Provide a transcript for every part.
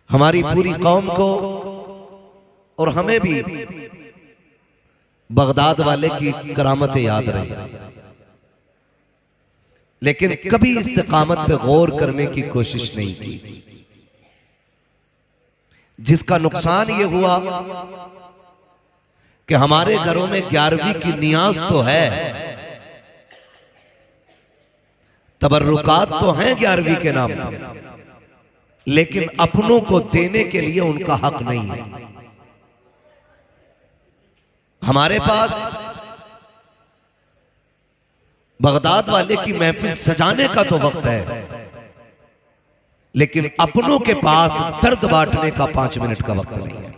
हमारी पूरी कौम को और हमें भी बगदाद वाले की करामतें याद रही, लेकिन कभी इस्तिकामत पे गौर करने की कोशिश नहीं की, जिसका नुकसान ये हुआ कि हमारे घरों में 11वीं की नियाज तो है, तबर्रुकात तो हैं 11वीं के नाम पे, लेकिन अपनों को देने के लिए उनका हक नहीं है। हमारे पास बगदाद वाले की महफिल सजाने का तो वक्त है, लेकिन अपनों के पास दर्द बांटने का 5 मिनट का वक्त नहीं है।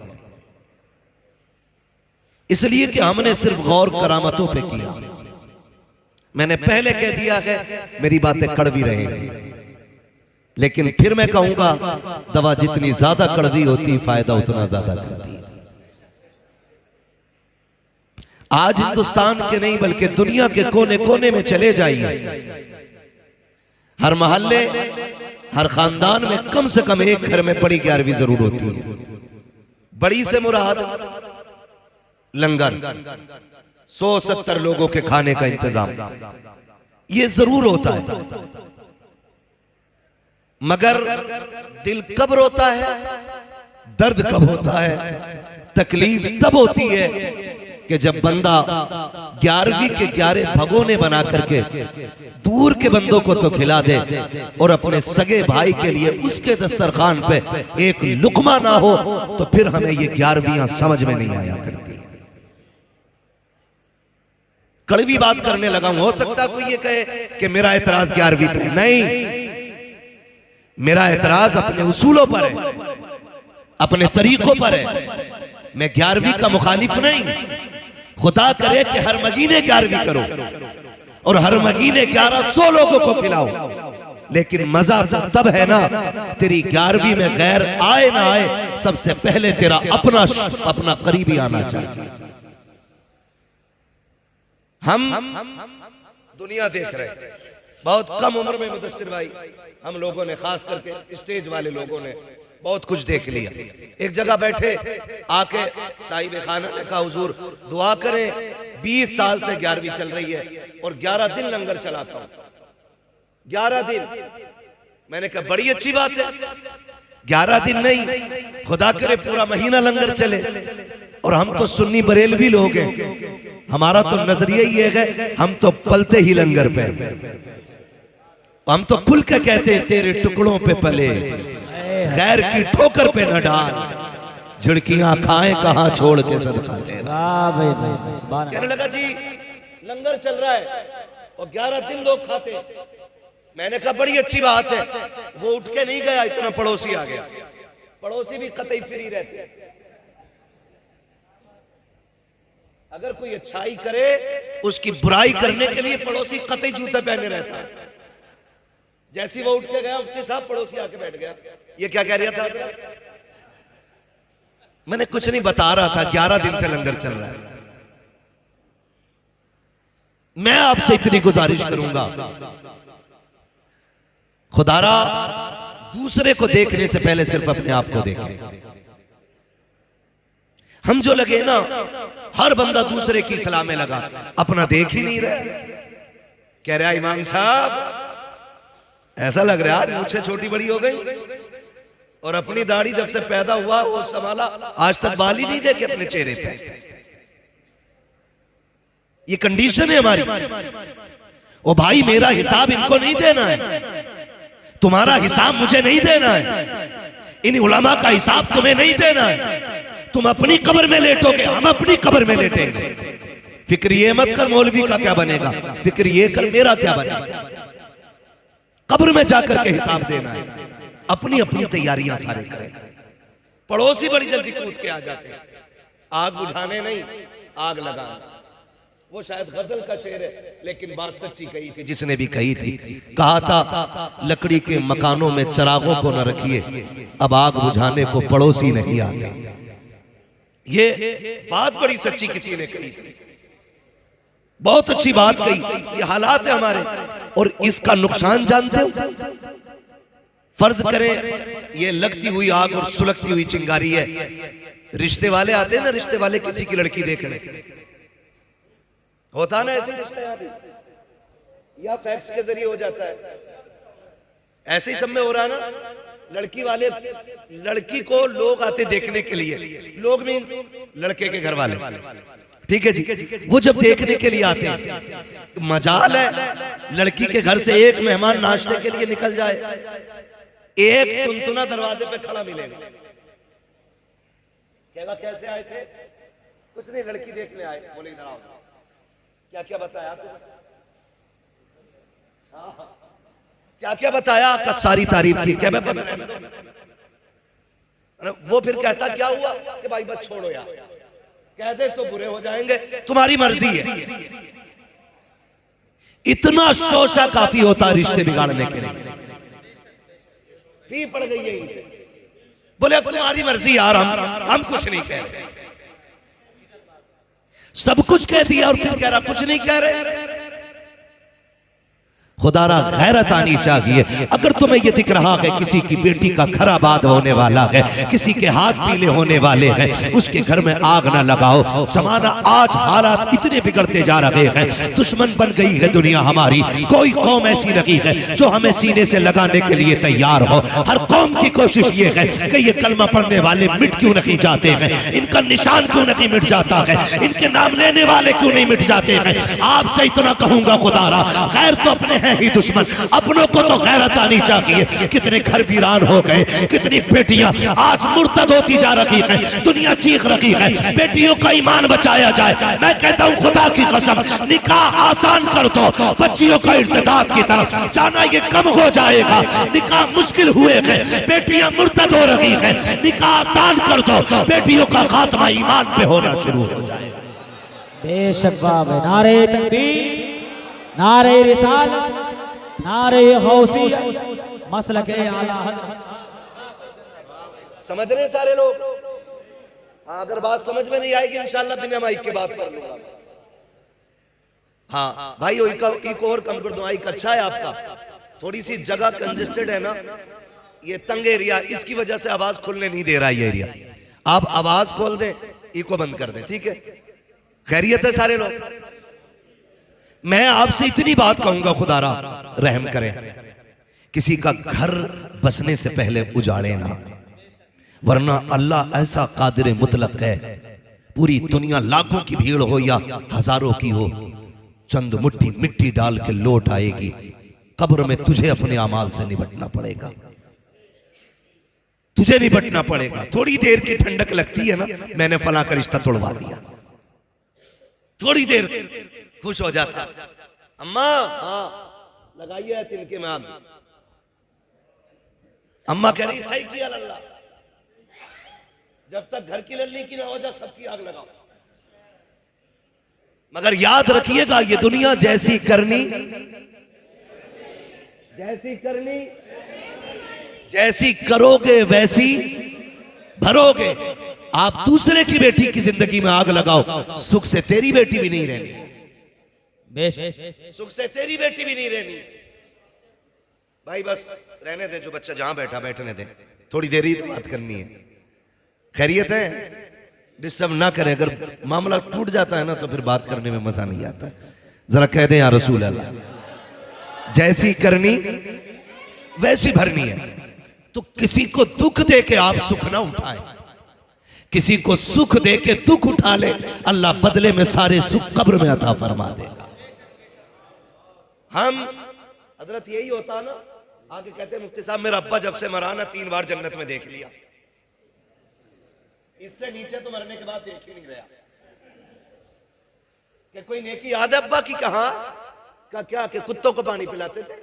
इसलिए कि हमने सिर्फ गौर करामतों पे किया। मैंने पहले कह दिया है, मेरी बातें कड़वी रहेंगी, लेकिन फिर मैं कहूंगा, दवा जितनी ज्यादा कड़वी होती फायदा उतना ज्यादा करती है। आज हिंदुस्तान के नहीं बल्कि दुनिया के कोने कोने में चले जाइए, हर मोहल्ले हर खानदान में कम से कम एक घर में बड़ी 11वीं जरूर होती है। बड़ी से मुराद लंगर, 170 लोगों के खाने का इंतजाम ये जरूर होता है, मगर दिल कब रोता है, दर्द कब होता है, तकलीफ तब होती है कि जब बंदा 11वीं के 11 भगोने बना करके दूर के बंदों को तो खिला दे और अपने सगे भाई के लिए उसके दस्तरखान पे एक लुकमा ना हो, तो फिर हमें ये 11वीं समझ में नहीं आया करती। कड़वी बात करने लगा हूं, हो सकता कोई ये कहे कि मेरा एतराज 11वीं पे नहीं, मेरा एतराज अपने उसूलों पर है, अपने तरीकों पर है। मैं 11वीं का मुखालिफ नहीं, खुदा करे कि हर महीने 11वीं करो और हर महीने 1100 लोगों को खिलाओ, लेकिन मजा तो तब है ना तेरी 11वीं में गैर आए ना आए, सबसे पहले तेरा अपना करीबी आना चाहिए। हम दुनिया देख रहे हैं, बहुत कम उम्र में मुदस्सिर भाई हम लोगों ने, खास करके स्टेज वाले लोगों ने बहुत कुछ देख लिया। एक जगह बैठे आके साहिब खाना ने कहा, हुजूर दुआ करें, 20 साल से 11वीं चल रही है और 11 दिन लंगर चलाता हूं, 11 दिन। मैंने कहा बड़ी अच्छी बात है, 11 दिन नहीं, खुदा करे पूरा महीना लंगर चले। और हम तो सुन्नी बरेलवी लोग हैं, हमारा तो नजरिया ये है, हम तो पलते ही लंगर पे, हम तो खुल के कहते हैं तेरे टुकड़ों पे पले, गैर की ठोकर पे न डाल, झिड़कियां खाएं कहां छोड़ के सदका तेरा। कहने लगा जी लंगर चल रहा है और 11 दिन लोग खाते। मैंने कहा बड़ी अच्छी बात है। वो उठ के नहीं गया, इतना पड़ोसी आ गया। पड़ोसी भी कतई फ्री रहते, अगर कोई अच्छाई करे उसकी बुराई करने के लिए पड़ोसी कतई जूता पहने रहता है। जैसी वो उठ के गया उसके साथ पड़ोसी आके बैठ गया। ये क्या कह रहा था? मैंने कुछ नहीं बता रहा था, 11 दिन से लंगर चल रहा है। मैं आपसे इतनी गुजारिश करूंगा, खुदारा दूसरे को देखने से पहले सिर्फ अपने आप को देखें। हम जो लगे ना, हर बंदा दूसरे की सलाह में लगा, अपना देख ही नहीं रहा। कह रहा इमाम साहब ऐसा लग रहा है मुझसे छोटी बड़ी हो गई, और अपनी दाढ़ी जब से पैदा हुआ वो संभाला, आज तक बाल ही नहीं देखे अपने चेहरे पे। ये कंडीशन है हमारी। ओ भाई मेरा हिसाब इनको नहीं देना है, तुम्हारा हिसाब मुझे नहीं देना है, इन उलमा का हिसाब तुम्हें नहीं देना है। तुम अपनी कब्र में लेटोगे, हम अपनी कब्र में लेटेंगे। फिक्र ये मत कर मौलवी का क्या बनेगा, फिक्र ये कर मेरा क्या बनेगा। कब्र में जाकर के हिसाब देना है। अपनी अपनी तैयारियां सारे करें। पड़ोसी बड़ी जल्दी कूद के आ जाते हैं, आग बुझाने नहीं, आग लगाने। वो शायद गजल का शेर है, लेकिन बात सच्ची कही थी जिसने भी कही थी। कहा था लकड़ी के मकानों में चिरागों को न रखिए, अब आग बुझाने को पड़ोसी नहीं आते। ये बात बड़ी सच्ची किसी ने कही थी, बहुत अच्छी बात कही। ये हालात है हमारे, और इसका नुकसान जानते हो, फर्ज करें ये लगती हुई आग और सुलगती हुई चिंगारी है, रिश्ते वाले आते हैं ना, रिश्ते वाले किसी की लड़की देखने, होता ना ऐसे रिश्ते यहाँ भी, या फैक्स के जरिए हो जाता है, ऐसे ही सब में हो रहा है ना। लड़की वाले, लड़की को लोग आते देखने के लिए, लोग मीन्स लड़के के घर वाले, ठीक है जी। वो जब देखने के लिए आते हैं तो मजाल है लड़की के घर से एक मेहमान नाश्ते के लिए निकल जाए, एक तुनतुना दरवाजे पे खड़ा मिलेगा, कहेगा कैसे आए थे? कुछ नहीं, लड़की देखने आए। बोले इधर आओ। क्या क्या बताया तुम्हें? क्या क्या बताया? का सारी तारीफ की। क्या मैं बस, वो फिर कहता क्या हुआ कि भाई बस छोड़ो यार, कहते तो बुरे हो जाएंगे, तुम्हारी मर्जी है। इतना शोशा काफी होता रिश्ते बिगाड़ने के लिए। फी पड़ गई है इनसे, बोले अब तुम्हारी मर्जी यार, हम कुछ नहीं कह रहे, सब कुछ कह दिया और फिर कह रहा कुछ नहीं कह रहे। खुदारा गैरत आनी चाहिए। अगर तुम्हें यह दिख रहा है किसी की बेटी का घर आबाद होने वाला है, किसी के हाथ पीले होने वाले हैं, उसके घर में आग ना लगाओ। जमाना आज हालात इतने बिगड़ते जा रहे हैं, दुश्मन बन गई है दुनिया हमारी। कोई कौम ऐसी नहीं है जो हमें सीने से लगाने के लिए तैयार हो। हर कौम की कोशिश ये है कि ये कलमा पढ़ने वाले मिट क्यों नहीं जाते हैं, इनका निशान क्यों नहीं मिट जाता है, इनके नाम लेने वाले क्यों नहीं मिट जाते हैं। आपसे इतना कहूंगा खुदारा, खैर तो अपने ही दुश्मन, अपनों को तो गैरत आनी चाहिए। कितने घर वीरान हो गए, कितनी बेटियां आज मुर्तद होती जा रही है, दुनिया चीख रही है बेटियों का ईमान बचाया जाए। मैं कहता हूं खुदा की कसम, निकाह आसान कर दो, बच्चियों का इर्तिदाद की तरफ जाना ये कम हो जाएगा। निकाह मुश्किल हुए हैं, बेटियां मुर्तद हो रही है, निकाह आसान कर दो, बेटियों का खात्मा ईमान पे होना शुरू हो जाएगा। बेशक बाब, नारे तकबीर, नारे रिसालत, नारे गौसियत, मसलके आला हज़रत। समझ रहे हैं सारे लोग? हाँ, अगर बात समझ में नहीं आएगी इंशाल्लाह बिना माइक के बात कर लूंगा। हाँ भाई, एक और कम कर दो, माइक अच्छा है आपका, थोड़ी सी जगह कंजेस्टेड है ना, ये तंग एरिया, इसकी वजह से आवाज खुलने नहीं दे रहा ये एरिया। आप आवाज खोल दें, इको बंद कर दें, ठीक है? खैरियत है सारे लोग? मैं आपसे इतनी बात कहूंगा, खुदारा रहम करें, किसी का घर बसने से पहले उजाड़े ना, वरना अल्लाह ऐसा कादिर मुतलक है, पूरी दुनिया लाखों की भीड़ हो या हजारों की हो, चंद मुट्ठी मिट्टी डाल के लौट आएगी। कब्र में तुझे अपने अमाल से निपटना पड़ेगा, तुझे निपटना पड़ेगा। थोड़ी देर की ठंडक लगती है ना, मैंने फला का रिश्ता तोड़वा दिया, थोड़ी देर खुश हो जाता। अम्मा हाँ लगाइए तिनके में आग, अम्मा कह रही सही किया लल्ला, जब तक घर की लल्ली की ना हो जा सबकी आग लगाओ। मगर याद रखिएगा, ये दुनिया जैसी करनी, जैसी करनी, जैसी करोगे वैसी भरोगे। आप दूसरे की बेटी की जिंदगी में आग लगाओ, सुख से तेरी बेटी भी नहीं रहनी, सुख से तेरी बेटी भी नहीं रहनी। भाई बस रहने दे, जो बच्चा जहां बैठा बैठने दे, थोड़ी देर ही तो बात करनी है। खैरियत है, डिस्टर्ब ना करें। अगर मामला टूट जाता है ना तो फिर बात करने में मजा नहीं आता। जरा कह दें या रसूल अल्लाह, जैसी करनी वैसी भरनी है। तो किसी को दुख दे के आप सुख ना उठाएं, किसी को सुख दे के दुख उठा ले, अल्लाह बदले में सारे सुख कब्र में अता फरमा देगा। हम हजरत यही होता ना, आगे कहते हैं मुफ्ती साहब, मेरा अब्बा जब से मरा ना 3 बार जन्नत में देख लिया, इससे नीचे तो मरने के बाद देख ही नहीं रहा। कि कोई नेकी याद है अब्बा की? कहा का क्या कि कुत्तों को पानी पिलाते थे,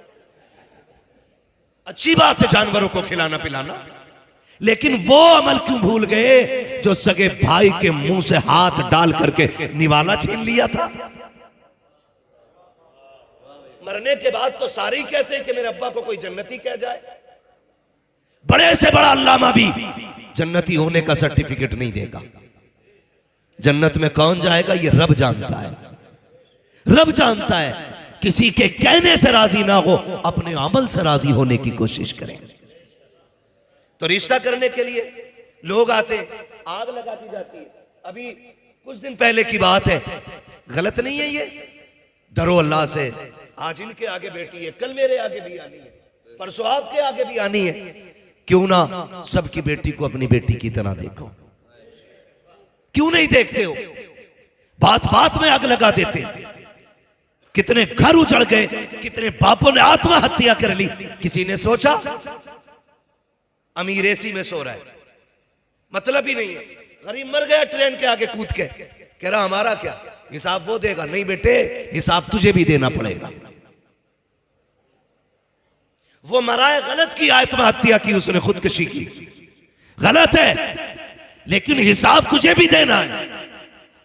अच्छी बात है जानवरों को खिलाना पिलाना, लेकिन वो अमल क्यों भूल गए जो सगे भाई के मुंह से हाथ डाल करके निवाला छीन लिया था। मरने के बाद तो सारे ही कहते हैं कि मेरे अब्बा को कोई जन्नती कह जाए। बड़े से बड़ा अल्लामा भी जन्नती होने का सर्टिफिकेट नहीं देगा। जन्नत में कौन जाएगा ये रब जानता है, रब जानता है। किसी के कहने से राजी ना हो, अपने अमल से राजी होने की कोशिश करें। तो रिश्ता करने के लिए लोग आते, आग लगा दी जाती है। अभी कुछ दिन पहले की बात है, गलत नहीं है ये। डरो अल्लाह से। आज इनके आगे बेटी है, कल मेरे आगे भी आनी है, परसों आपके आगे भी आनी है। क्यों ना सबकी बेटी को अपनी बेटी की तरह देखो? क्यों नहीं देखते हो? बात बात में आग लगा देते। कितने घर उजड़ गए, कितने बापों ने आत्महत्या कर ली। किसी ने सोचा? अमीर एसी में सो रहा है, मतलब ही नहीं है। गरीब मर गया ट्रेन के आगे कूद के, कह रहा हमारा क्या, हिसाब वो देगा। नहीं बेटे, हिसाब तुझे भी देना पड़ेगा। वो मरा है, गलत की आत्महत्या की, उसने खुदकुशी की, गलत है, लेकिन हिसाब तुझे भी देना है।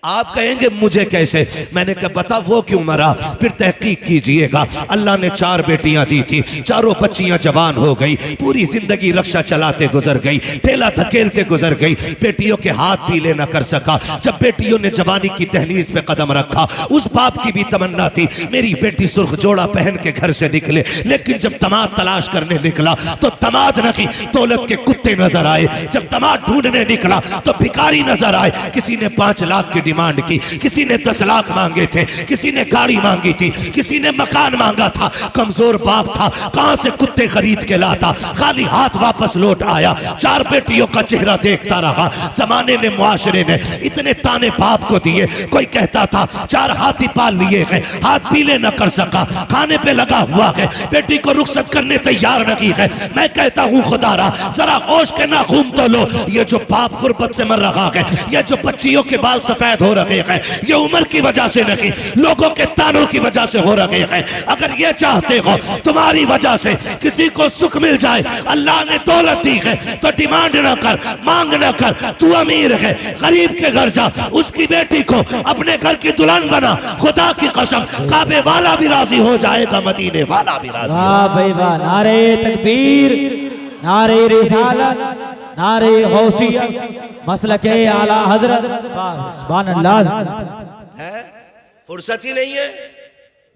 आप कहेंगे मुझे कैसे? मैंने कहा बता वो क्यों मरा, फिर तहकीक कीजिएगा। अल्लाह ने 4 बेटियां दी थी, चारों बच्चियां जवान हो गई, पूरी जिंदगी रक्षा चलाते गुजर गई, ठेला धकेलते गुजर गई, बेटियों के हाथ पीले न कर सका। जब बेटियों ने जवानी की दहलीज पे कदम रखा, उस बाप की भी तमन्ना थी मेरी बेटी सुर्ख जोड़ा पहन के घर से निकले, लेकिन जब तमाद तलाश करने निकला तो तमाद नहीं, दौलत के कुत्ते नजर आए। जब तमाद ढूंढने निकला तो भिखारी नजर आए। किसी ने 5 लाख की डिमांड की, किसी ने 10 लाख मांगे थे, किसी ने गाड़ी मांगी थी, किसी ने मकान मांगा था। कमजोर बाप था, कहां से कुत्ते खरीद के लाता, खाली हाथ वापस लौट आया। 4 बेटियों का चेहरा देखता रहा। जमाने ने, मुआशरे ने इतने ताने बाप को दिए। कोई कहता था 4 हाथी पाल लिए हैं, हाथ पीले न कर सका, खाने पे लगा हुआ है, बेटी को रुखसत करने तैयार नहीं है। मैं कहता हूं खुदारा, जरा होश के नाखून तो लो। ये जो बाप गुर्बत से मर रहा है, ये जो बच्चियों के बाल सफेद हो रहे हैं, ये उम्र की वजह से नहीं, लोगों के तानों की वजह से हो रहे हैं। अगर ये चाहते हो तुम्हारी वजह से किसी को सुख मिल जाए, अल्लाह ने दौलत दी है तो डिमांड न कर, मांग न कर। तू अमीर है, गरीब के घर जा, उसकी बेटी को अपने घर की दुल्हन बना। खुदा की कसम, काबे वाला भी राजी हो जाएगा, मदीने वाला भी राजी। वाह भाई वाह, नारे तकबीर, नारे रिसालत, नारे गौसियत, मसलके आला हजरत। सुभान अल्लाह। है फुर्सत ही नहीं है।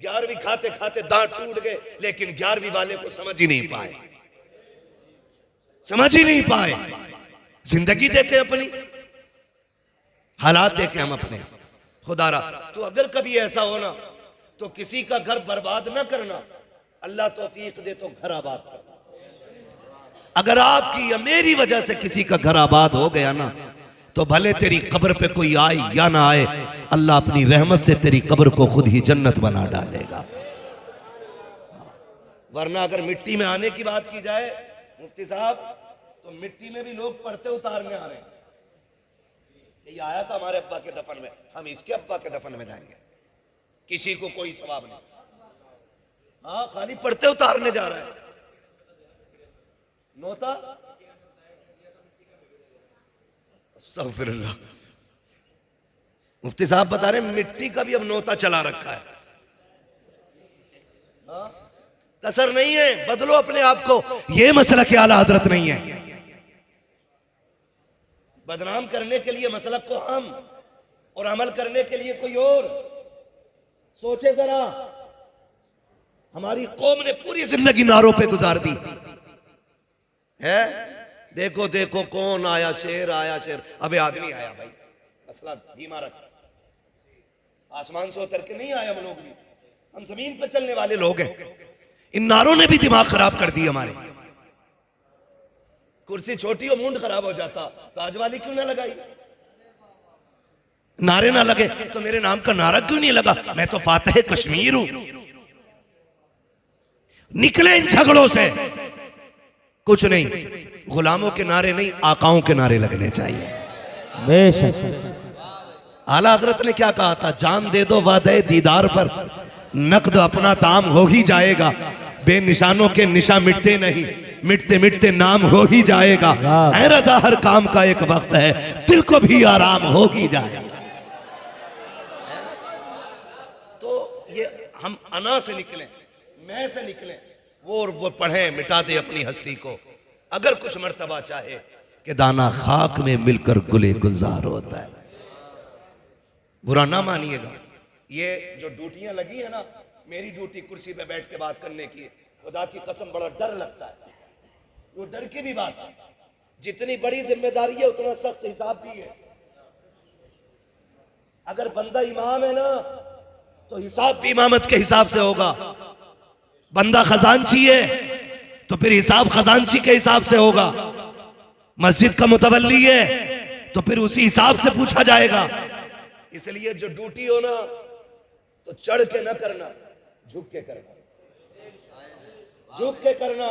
11वीं खाते खाते दांत टूट गए, लेकिन 11वीं वाले को समझ ही नहीं पाए, समझ ही नहीं पाए। जिंदगी देखे अपनी, हालात देखे हम अपने। खुदारा तो अगर कभी ऐसा हो ना, तो किसी का घर बर्बाद ना करना, अल्लाह तौफीक दे तो घर आबाद करना। अगर आपकी या मेरी वजह से किसी का घर आबाद हो गया ना, तो भले तेरी कब्र पे कोई आए या ना आए, अल्लाह अपनी रहमत से तेरी कब्र को खुद ही जन्नत बना डालेगा। वरना अगर मिट्टी में आने की बात की जाए मुफ्ती साहब, तो मिट्टी में भी लोग पर्दे उतारने आ रहे हैं। ये आया था हमारे अब्बा के दफन में, हम इसके अब्बा के दफन में जाएंगे, किसी को कोई सवाब नहीं। हाँ, खाली पर्दे उतारने जा रहा है। नोता अस्तगफिरुल्लाह। मुफ्ती साहब बता रहे मिट्टी का भी अब नोता चला रखा है। कसर नहीं है, बदलो अपने आप को। यह मसला के आला हजरत नहीं है। बदनाम करने के लिए मसलक को हम, और अमल करने के लिए कोई और। सोचे जरा, हमारी कौम ने पूरी जिंदगी नारों पे गुजार दी है। देखो देखो कौन आया, शेर आया, शेर। अबे आदमी आया भाई, मसला धीमा रख। आसमान से उतर के नहीं आया हम लोग भी, हम जमीन पे चलने वाले लोग हैं। इन नारों ने भी दिमाग खराब कर दी हमारे। कुर्सी छोटी हो, मुंड खराब हो जाता, ताज वाली क्यों ना लगाई? नारे ना लगे तो मेरे नाम का नारा क्यों नहीं लगा? मैं तो फातह कश्मीर हूं। निकले इन झगड़ों से। कुछ नहीं, गुलामों के नारे नहीं, आकाओं के नारे लगने चाहिए। बेशक। आला हजरत ने क्या कहा था? जान दे दो वादे दीदार पर, नकद अपना दाम हो ही जाएगा। बेनिशानों के निशा मिटते नहीं, मिटते मिटते नाम हो ही जाएगा। ऐ रज़ा हर काम का एक वक्त है, दिल को भी आराम हो ही जाएगा। तो ये हम अना से निकले, मैं से निकले, वो पढ़े मिटा दे अपनी हस्ती को। अगर कुछ मर्तबा चाहे कि दाना खाक में मिलकर गुले गुलजार होता है। बुरा ना मानिएगा। ये जो ड्यूटियां लगी है ना, मेरी ड्यूटी कुर्सी पे बैठ के बात करने की, खुदा की कसम बड़ा डर लगता है। वो डर की भी बात है। जितनी बड़ी जिम्मेदारी है उतना सख्त हिसाब भी है। अगर बंदा इमाम है ना तो हिसाब भी इमामत के हिसाब से होगा। बंदा खजांची है तो फिर हिसाब खजांची के हिसाब से होगा। मस्जिद का मुतवल्ली है तो फिर उसी हिसाब से पूछा जाएगा। इसलिए जो ड्यूटी हो ना तो चढ़ के ना करना, झुक के करना, झुक के करना।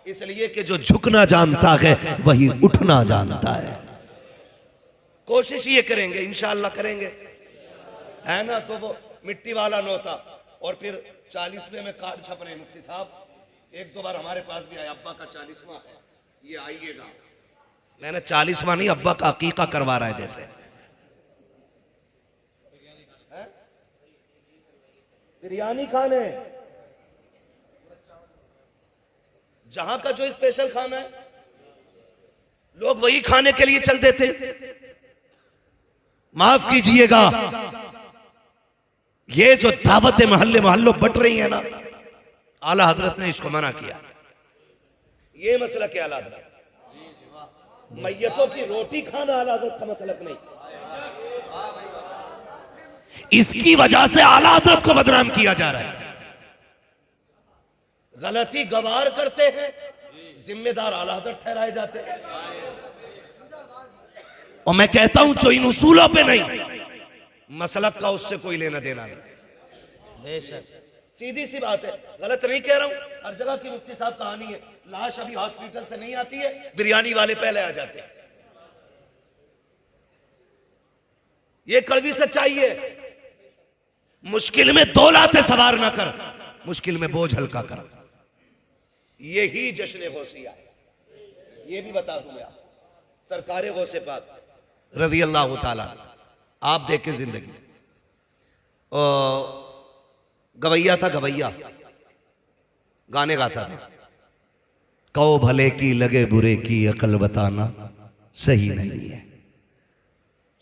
इसलिए कि जो झुकना जानता है वही उठना जानता है। कोशिश ये करेंगे, इंशाअल्लाह करेंगे, है ना। तो वो मिट्टी वाला नोता और फिर 40वें में कार्ड छप रहे। मुफ्ती साहब एक दो बार हमारे पास भी आया, अब्बा का 40वां है, ये आइएगा। मैंने 40वां नहीं, अब्बा का अकीका करवा रहा है जैसे। बिरयानी खाने, जहां का जो स्पेशल खाना है लोग वही खाने के लिए चल देते। माफ कीजिएगा, ये जो दावतें मोहल्ले मोहल्लों बट रही है ना, आला हजरत ने इसको मना किया। ये मसला क्या आला हजरत, मैयतों की रोटी खाना आला हजरत का मसलक नहीं। इसकी वजह से आला हजरत को बदनाम किया जा रहा है। गलती गवार करते हैं, जिम्मेदार आला हजरत ठहराए जाते हैं। और मैं कहता हूं जो इन उसूलों पे नहीं, मसलक का उससे कोई लेना देना नहीं। बेशक सीधी सी बात है, गलत नहीं कह रहा हूं। हर जगह की मुफ्ती साहब कहानी है, लाश अभी हॉस्पिटल से नहीं आती है, बिरयानी वाले पहले आ जाते हैं। ये कड़वी सच्चाई है। मुश्किल में दो लाते सवार ना कर, मुश्किल में बोझ हल्का कर। यही जश्न गौसिया है। ये भी बता दूं मैं, सरकारे गौसे पाक रज़ी अल्लाह ताला, आप देखें जिंदगी। गवैया था, गवैया गाने गाता था। कहो भले की लगे बुरे की अकल बताना सही नहीं है।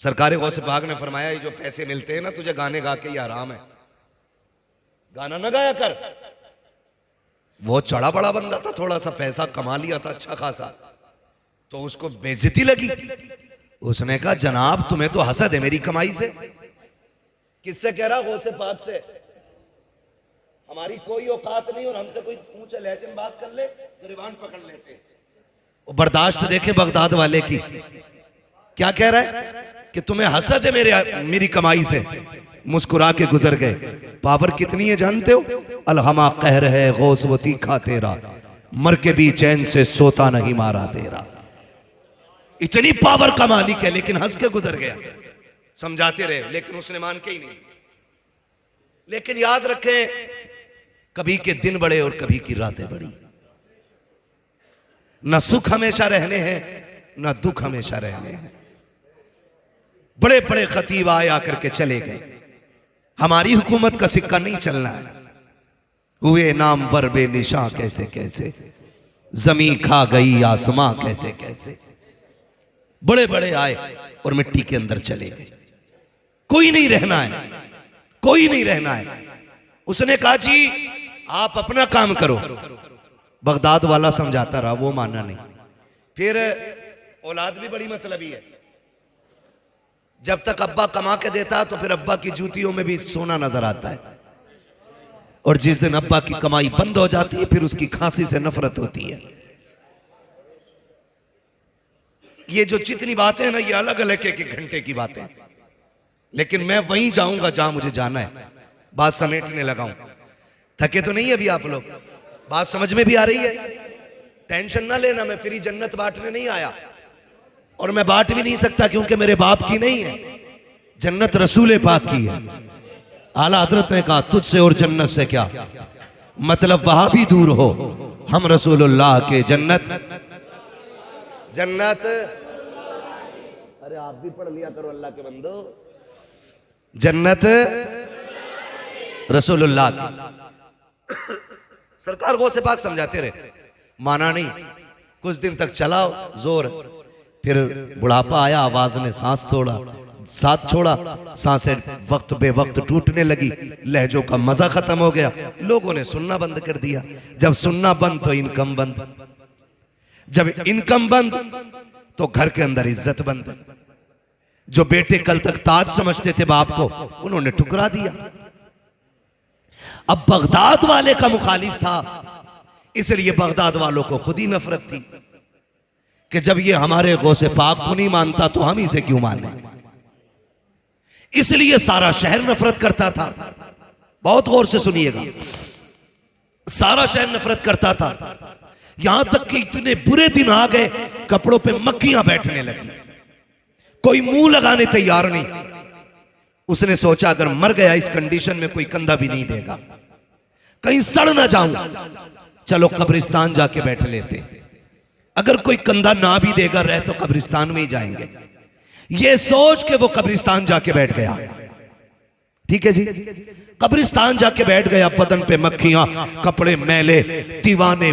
सरकारे गौसे पाक ने फरमाया ये जो पैसे मिलते हैं ना तुझे गाने गा के ये आराम है, गाना ना गाया कर। वो चढ़ा बड़ा बंदा था, थोड़ा सा पैसा कमा लिया था अच्छा खासा, तो उसको बेइज्जती लगी। उसने कहा जनाब तुम्हें तो हसद है मेरी कमाई से। किससे कह रहा? गौसे पाक से। हमारी कोई औकात नहीं और हमसे कोई ऊंचे लहजे में बात कर ले गिरबान पकड़ लेते। वो बर्दाश्त देखे बगदाद वाले की, क्या कह रहा है कि तुम्हें हसद है मेरी कमाई से। मुस्कुरा के गुजर गए। पावर कितनी है जानते हो? अलहमा कहर है गौस वो तीखा तेरा, मर के भी चैन से सोता नहीं मारा तेरा। इतनी पावर का मालिक है, लेकिन हंस के गुजर गया। समझाते रहे लेकिन उसने मान के ही नहीं। लेकिन याद रखें, कभी के दिन बड़े और कभी की रातें बड़ी। न सुख हमेशा रहने हैं न दुख हमेशा रहने हैं। बड़े बड़े खतीब आया करके चले गए। हमारी हुकूमत का सिक्का नहीं चलना है। हुए नाम वर बे निशा कैसे कैसे, जमी खा गई आसमां कैसे कैसे। बड़े बड़े आए और मिट्टी के अंदर चले गए। कोई नहीं रहना है, कोई नहीं रहना है। उसने कहा जी आप अपना काम करो। बगदाद वाला समझाता रहा, वो माना नहीं। फिर औलाद भी बड़ी मतलबी है। जब तक अब्बा कमा के देता तो फिर अब्बा की जूतियों में भी सोना नजर आता है, और जिस दिन अब्बा की कमाई बंद हो जाती है फिर उसकी खांसी से नफरत होती है। ये जो जितनी बातें हैं ना, ये अलग अलग एक एक घंटे की बातें, लेकिन मैं वहीं जाऊंगा जहां मुझे जाना है। बात समेटने लगा हूं। थके तो नहीं अभी आप लोग? बात समझ में भी आ रही है? टेंशन ना लेना, मैं फ्री जन्नत बांटने नहीं आया, और मैं बांट भी नहीं सकता क्योंकि मेरे बाप की नहीं है, जन्नत रसूल पाक की है। आला हजरत ने कहा तुझसे और जन्नत से क्या मतलब, वहां भी दूर हो, हम रसूलुल्लाह के जन्नत जन्नत। अरे आप भी पढ़ लिया करो अल्लाह के बंदो। जन्नत रसूलुल्लाह की। सरकार गौसे पाक समझाते रहे, माना नहीं। कुछ दिन तक चलाओ जोर, फिर बुढ़ापा आया, आवाज ने सांस साथ छोड़ा, सांसें वक्त बे वक्त टूटने लगी, लहजों का मजा खत्म हो गया, लोगों ने सुनना बंद कर दिया। जब सुनना बंद तो इनकम बंद। जब इनकम बंद तो घर के अंदर इज्जत बंद। जो बेटे कल तक ताज समझते थे बाप को, उन्होंने ठुकरा दिया। अब बगदाद वाले का मुखालिफ था, इसलिए बगदाद वालों को खुद ही नफरत थी कि जब ये हमारे गौसे पाक को नहीं मानता तो हम इसे क्यों माने। इसलिए सारा शहर नफरत करता था। बहुत गौर से सुनिएगा, सारा शहर नफरत करता था। यहां तक कि इतने बुरे दिन आ गए, कपड़ों पे मक्खियां बैठने लगी, कोई मुंह लगाने तैयार नहीं। उसने सोचा अगर मर गया इस कंडीशन में कोई कंधा भी नहीं देगा, कहीं सड़ ना जाऊं, चलो कब्रिस्तान जाके बैठ लेते। अगर कोई कंधा ना भी देगा रहे तो कब्रिस्तान में ही जाएंगे। ये सोच के वो कब्रिस्तान जाके बैठ गया। ठीक है जी, कब्रिस्तान जाके बैठ गया। बदन पे मक्खियां, कपड़े मैले, दीवाने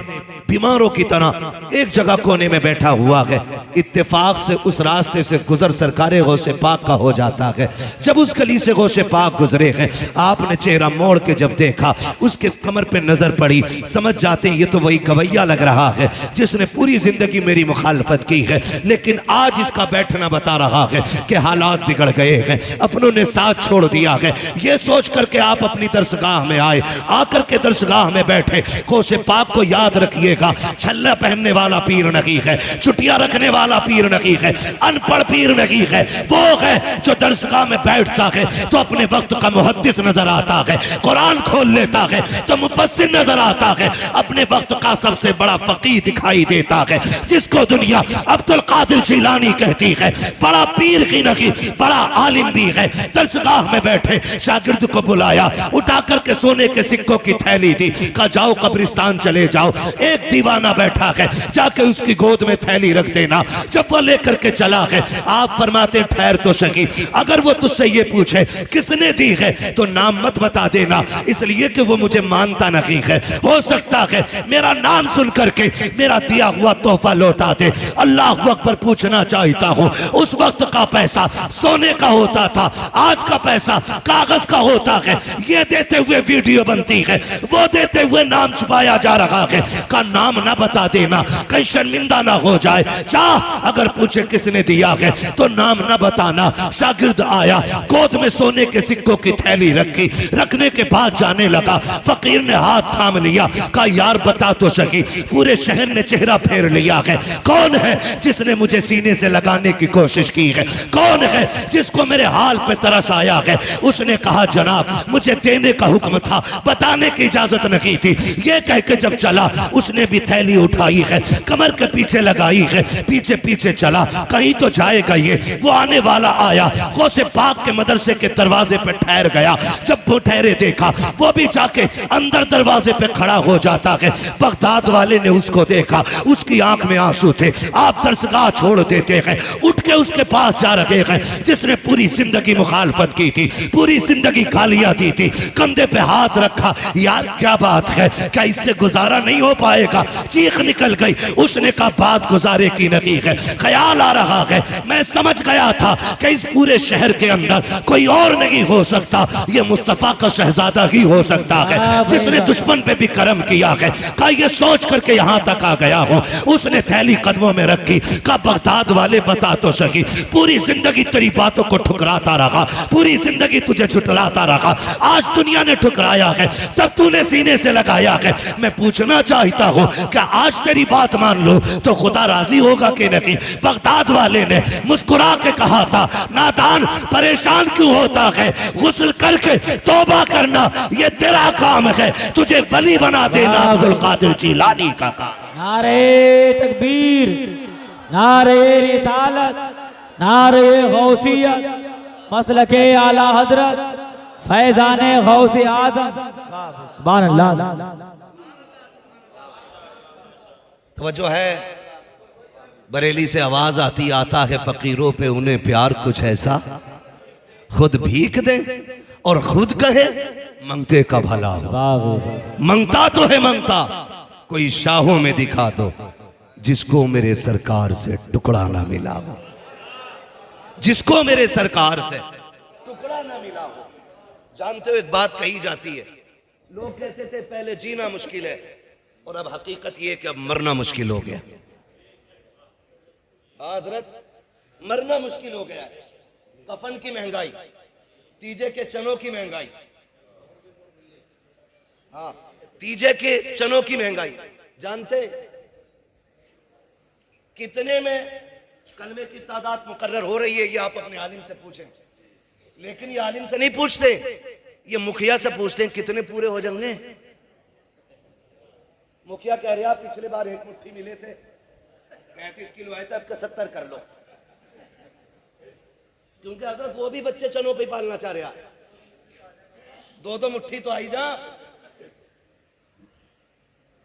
बीमारों की तरह एक जगह कोने में बैठा हुआ है। इत्तेफाक से उस रास्ते से गुजर सरकारे गौसे पाक का हो जाता है। जब उस गली से गौसे पाक गुजरे हैं, आपने चेहरा मोड़ के जब देखा, उसके कमर पे नजर पड़ी, समझ जाते हैं ये तो वही गवैया लग रहा है जिसने पूरी जिंदगी मेरी मुखालफत की है, लेकिन आज इसका बैठना बता रहा है कि हालात बिगड़ गए हैं, अपनों ने साथ छोड़ दिया है। ये सोच करके आप अपनी दरसगाह में आए, आकर के दरसगाह में बैठे। गौसे पाक को याद रखिएगा, छल्ला पहनने वाला पीर नहीं है, चुटिया रखने वाला पीर नहीं है, अनपढ़ पीर नहीं है। वो है जो दरसगाह में बैठता है तो अपने वक्त का मुहद्दिस नजर आता है, कुरान खोल लेता है तो मुफस्सिर नजर आता है, अपने वक्त का सबसे बड़ा फकीह दिखाई देता है, जिसको दुनिया अब्दुल कादिर जिलानी कहती है। बड़ा पीर ही नहीं, बड़ा आलिम भी है। दरसगाह में बैठे शागिर्द को बुलाया, उठा करके सोने के सिक्कों की थैली दी, कहा जाओ कब्रिस्तान चले जाओ। एक दीवाना बैठा है, जाके उसकी गोद में थैली रख देना। जब वो लेकर के चला है, आप फरमाते ठहर तो सही, अगर वो तुझसे ये पूछे किसने दी है तो नाम मत बता देना, इसलिए कि वो मुझे मानता नहीं है। हो सकता है मेरा नाम सुन करके मेरा दिया हुआ तोहफा लौटा दे। अल्लाह अकबर, पूछना चाहता हूँ, उस वक्त का पैसा सोने का होता था, आज का पैसा कागज का होता है। ये देते हुए वीडियो बनती है, वो देते हुए नाम छुपाया जा रहा है। का नाम ना बता देना, कहीं शर्मिंदा ना हो जाए। चाह अगर पूछे किसने दिया है तो नाम ना बताना। शागिर्द आया, गोद में सोने के सिक्कों की थैली रखी, रखने के बाद जाने लगा। फकीर ने हाथ थाम लिया, कहा यार बता तो सही। पूरे शहर ने चेहरा फेर लिया है, कौन है जिसने मुझे सीने से लगाने की कोशिश की है, कौन है जिसको मेरे हाल पे तरस आया है। उसने कहा जनाब मुझे देने का हुक्म था, बताने की इजाजत नहीं थी। ये कह के जब चला, उसने भी थैली उठाई है, कमर के पीछे लगाई है, पीछे पीछे चला, कहीं तो जाएगा ये। वो आने वाला आया, गौसे पाक के मदरसे के दरवाजे पे ठहर गया। जब वो ठहरे देखा, वो भी जाके अंदर दरवाजे पे खड़ा हो जाता है। बगदाद वाले ने उसको देखा, उसकी आंख में आंसू थे। आप दरसगाह छोड़ देते हैं, उठ के उसके पास जा रहे हैं जिसने पूरी जिंदगी मुखालफत की थी, पूरी जिंदगी गालियां दी थी। कंधे पे हाथ रखा, यार क्या बात है, क्या इससे गुजारा नहीं हो पाएगा? चीख निकल गई। उसने कहा बात गुजारे की नहीं है, ख्याल आ रहा है, मैं समझ गया था कि इस पूरे शहर के अंदर कोई और नहीं हो सकता, ये मुस्तफा का शहजादा ही हो सकता है जिसने दुश्मन पे भी करम किया है। कहा ये सोच करके यहाँ तक आ गया हूँ। उसने थैली कदमों में रखी, कहा बगदाद वाले बता तो सही, पूरी जिंदगी तेरी बातों को ठुकराता रहा, पूरी जिंदगी तुझे झुठलाता रहा, आज दुनिया ने ठुकराया है, तब तूने सीने से लगाया है। मैं पूछना चाहता हूँ क्या आज तेरी बात मान लो तो खुदा राजी होगा कि नहीं? बगदाद वाले ने मुस्कुरा के कहा था, नादान परेशान क्यों होता है, गुस्ल करके तौबा करना ये तेरा काम है, तुझे वली बना देना अब्दुल कादिर जिलानी का काम। नारे तकबीर, नारे रिसालत, नारे गौसियत, मसलके आला हजरत, फैजाने गौसे आजम, सुभान अल्लाह। तवज्जो है, बरेली से आवाज आती आता है फकीरों पे उन्हें प्यार कुछ ऐसा, खुद भीख दे और खुद कहे मंगते का भला हो। मंगता तो है मंगता, कोई शाहों में दिखा दो जिसको मेरे सरकार से टुकड़ा ना मिला हो, जिसको मेरे सरकार से टुकड़ा ना मिला हो। जानते हो एक बात कही जाती है, लोग कहते थे पहले जीना मुश्किल है और अब हकीकत ये कि अब मरना मुश्किल हो गया। हजरत मरना मुश्किल हो गया है, कफन की महंगाई, तीजे के चनों की महंगाई, हाँ तीजे के चनों की महंगाई। जानते कितने में कलमे की तादाद मुकर्रर हो रही है, ये आप अपने आलिम से पूछें। लेकिन ये आलिम से नहीं पूछते, ये मुखिया से पूछते हैं कितने पूरे हो जाएंगे। मुखिया कह रहे आप पिछले बार एक मुट्ठी मिले थे, 35 किलो आए थे, अब का 70 कर लो, क्योंकि हजरत वो भी बच्चे चनों पे पालना चाह रहा है। दो मुट्ठी तो आई जा।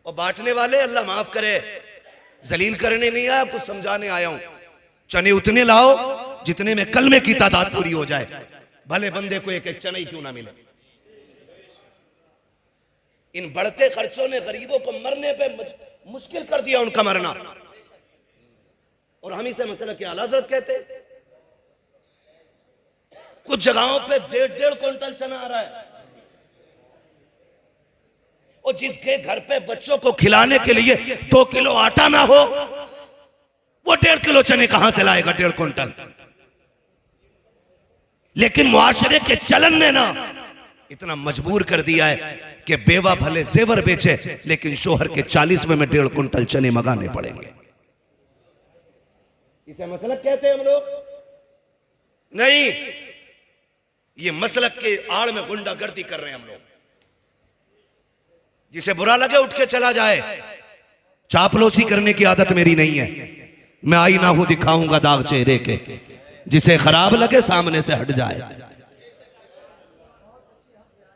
और बांटने वाले अल्लाह माफ करे, जलील करने नहीं आया, कुछ समझाने आया हूं। चने उतने लाओ जितने में कलमे की तादाद पूरी हो जाए, भले बंदे को एक एक चना ही क्यों ना मिले। इन बढ़ते खर्चों ने गरीबों को मरने पे मुश्किल कर दिया उनका मरना। और हम इसे मसला की आला हज़रत कहते। कुछ जगहों पे 1.5 क्विंटल चना आ रहा है, और जिसके घर पे बच्चों को खिलाने के लिए 2 किलो आटा ना हो, वो 1.5 किलो चने कहां से लाएगा 1.5 क्विंटल। लेकिन मुआशरे के चलन ने ना इतना मजबूर कर दिया है कि बेवा भले जेवर बेचे, लेकिन शोहर के 40वें में 1.5 क्विंटल चने मंगाने पड़ेंगे। इसे मसलक कहते हैं हम लोग नहीं, ये मसलक के आड़ में गुंडागर्दी कर रहे हैं हम लोग। जिसे बुरा लगे उठ के चला जाए, चापलूसी करने की आदत मेरी नहीं है। मैं आईना हूं, दिखाऊंगा दाग चेहरे के, जिसे खराब लगे सामने से हट जाए।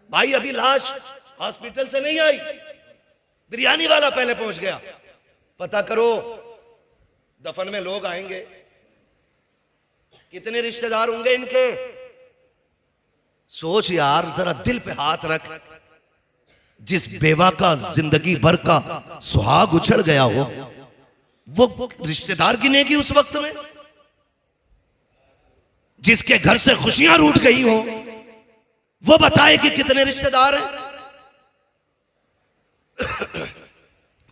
भाई अभी लाश हॉस्पिटल से नहीं आई, बिरयानी वाला पहले पहुंच गया। पता करो दफन में लोग आएंगे, कितने रिश्तेदार होंगे इनके। सोच यार, जरा दिल पे हाथ रख, जिस बेवा का जिंदगी भर का सुहाग उछड़ गया हो, वो रिश्तेदार गिनेगी उस वक्त में। जिसके घर से खुशियां रूठ गई हो, वो बताए कि कितने रिश्तेदार हैं।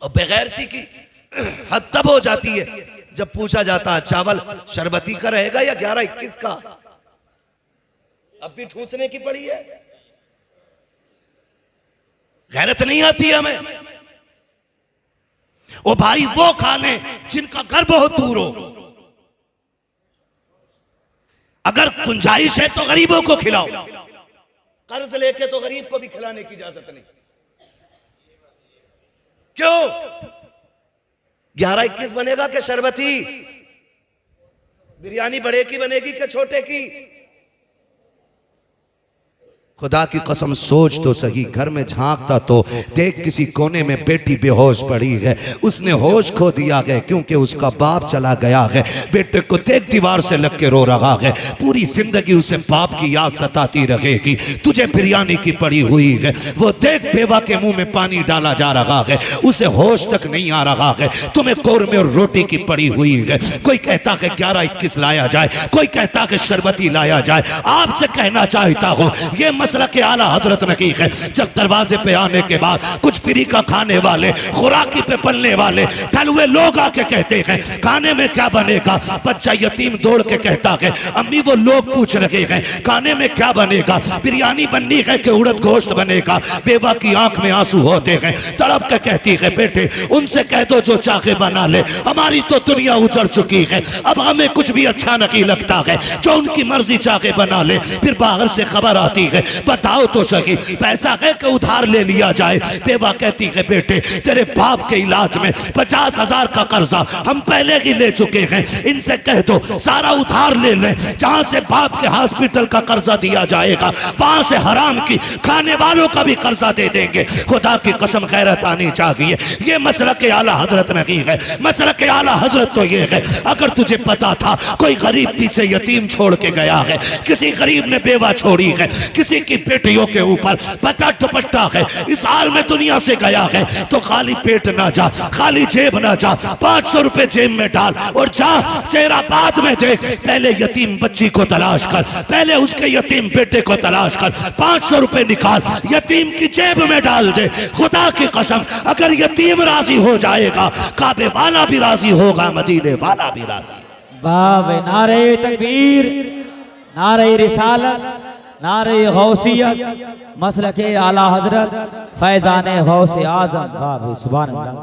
और बेगैरती की हद तब हो जाती है जब पूछा जाता है चावल शरबती का रहेगा या 11-21 का। अब भी ठूसने की पड़ी है, गैरत नहीं आती हमें। ओ भाई वो खा लें जिनका घर बहुत दूर हो, अगर गुंजाइश है तो गरीबों को खिलाओ, कर्ज लेके तो गरीब को भी खिलाने की इजाजत नहीं। क्यों 11-21 बनेगा कि शरबती? बिरयानी बड़े की बनेगी कि छोटे की? खुदा की कसम सोच तो सही, घर में झांकता तो देख किसी कोने में बेटी बेहोश पड़ी है। उसने होश खो दिया है क्योंकि उसका बाप चला गया है। बेटे को देख दीवार से लग के रो रहा है, पूरी जिंदगी उसे बाप की याद सताती रहेगी। तुझे बिरयानी की पड़ी हुई है, वो देख बेवा के मुंह में पानी डाला जा रहा है, उसे होश तक नहीं आ रहा है। तुम्हें कौरमे और रोटी की पड़ी हुई है। कोई कहता है 11-21 लाया जाए, कोई कहता है शरबती लाया जाए। आपसे कहना चाहता हूं, ये मसला के आला हजरत ने की है। जब दरवाजे पे आने के बाद कुछ फ्री का खाने वाले, खुराकी पे पलने वाले ठलुए लोग आके कहते हैं खाने में क्या बनेगा। बच्चा यतीम दौड़ के कहता है अम्मी वो लोग पूछ रहे हैं खाने में क्या बनेगा, बिरयानी बननी है कि उड़द गोश्त बनेगा। बेवा की आंख में आंसू होते हैं, तड़प के कहती है बेटे उनसे कह दो जो चाहे बना ले, हमारी तो दुनिया उजड़ चुकी है, अब हमें कुछ भी अच्छा नहीं लगता है, जो उनकी मर्जी चाहे बना ले। फिर बाहर से खबर आती है बताओ तो सही पैसा है कि उधार ले लिया जाए। बेवा कहती है बेटे तेरे बाप के इलाज में 50,000 का कर्जा हम पहले ही ले चुके हैं, इनसे कह दो सारा उधार ले ले। जहां से बाप के हॉस्पिटल का कर्जा दिया जाएगा वहां से हराम की खाने वालों का भी कर्जा दे देंगे। खुदा की कसम गैरत आनी चाहिए। ये मसला के आला हजरत नहीं है। मसला के आला हजरत तो ये है अगर तुझे पता था कोई गरीब पीछे यतीम छोड़ के गया है, किसी गरीब ने बेवा छोड़ी है, किसी की बेटियों के ऊपर पता दुपट्टा है, इस हाल में दुनिया से गया है, तो खाली पेट ना जा, खाली जेब ना जा, 500 रुपए जेब में डाल और जा चेहरा बाद में देख। पहले यतीम बच्ची को तलाश कर, पहले उसके यतीम बेटे को तलाश कर, 500 रुपए निकाल यतीम की जेब में डाल दे। खुदा की कसम अगर यतीम राजी हो जाएगा, काबे वाला भी राजी होगा, मदीने वाला भी राजी। बाब नारे तकबीर, नारे रिसालत, नारे गौसियत, मसलके आला हजरत फैजान गौसे आजम। बाब सुभान अल्लाह।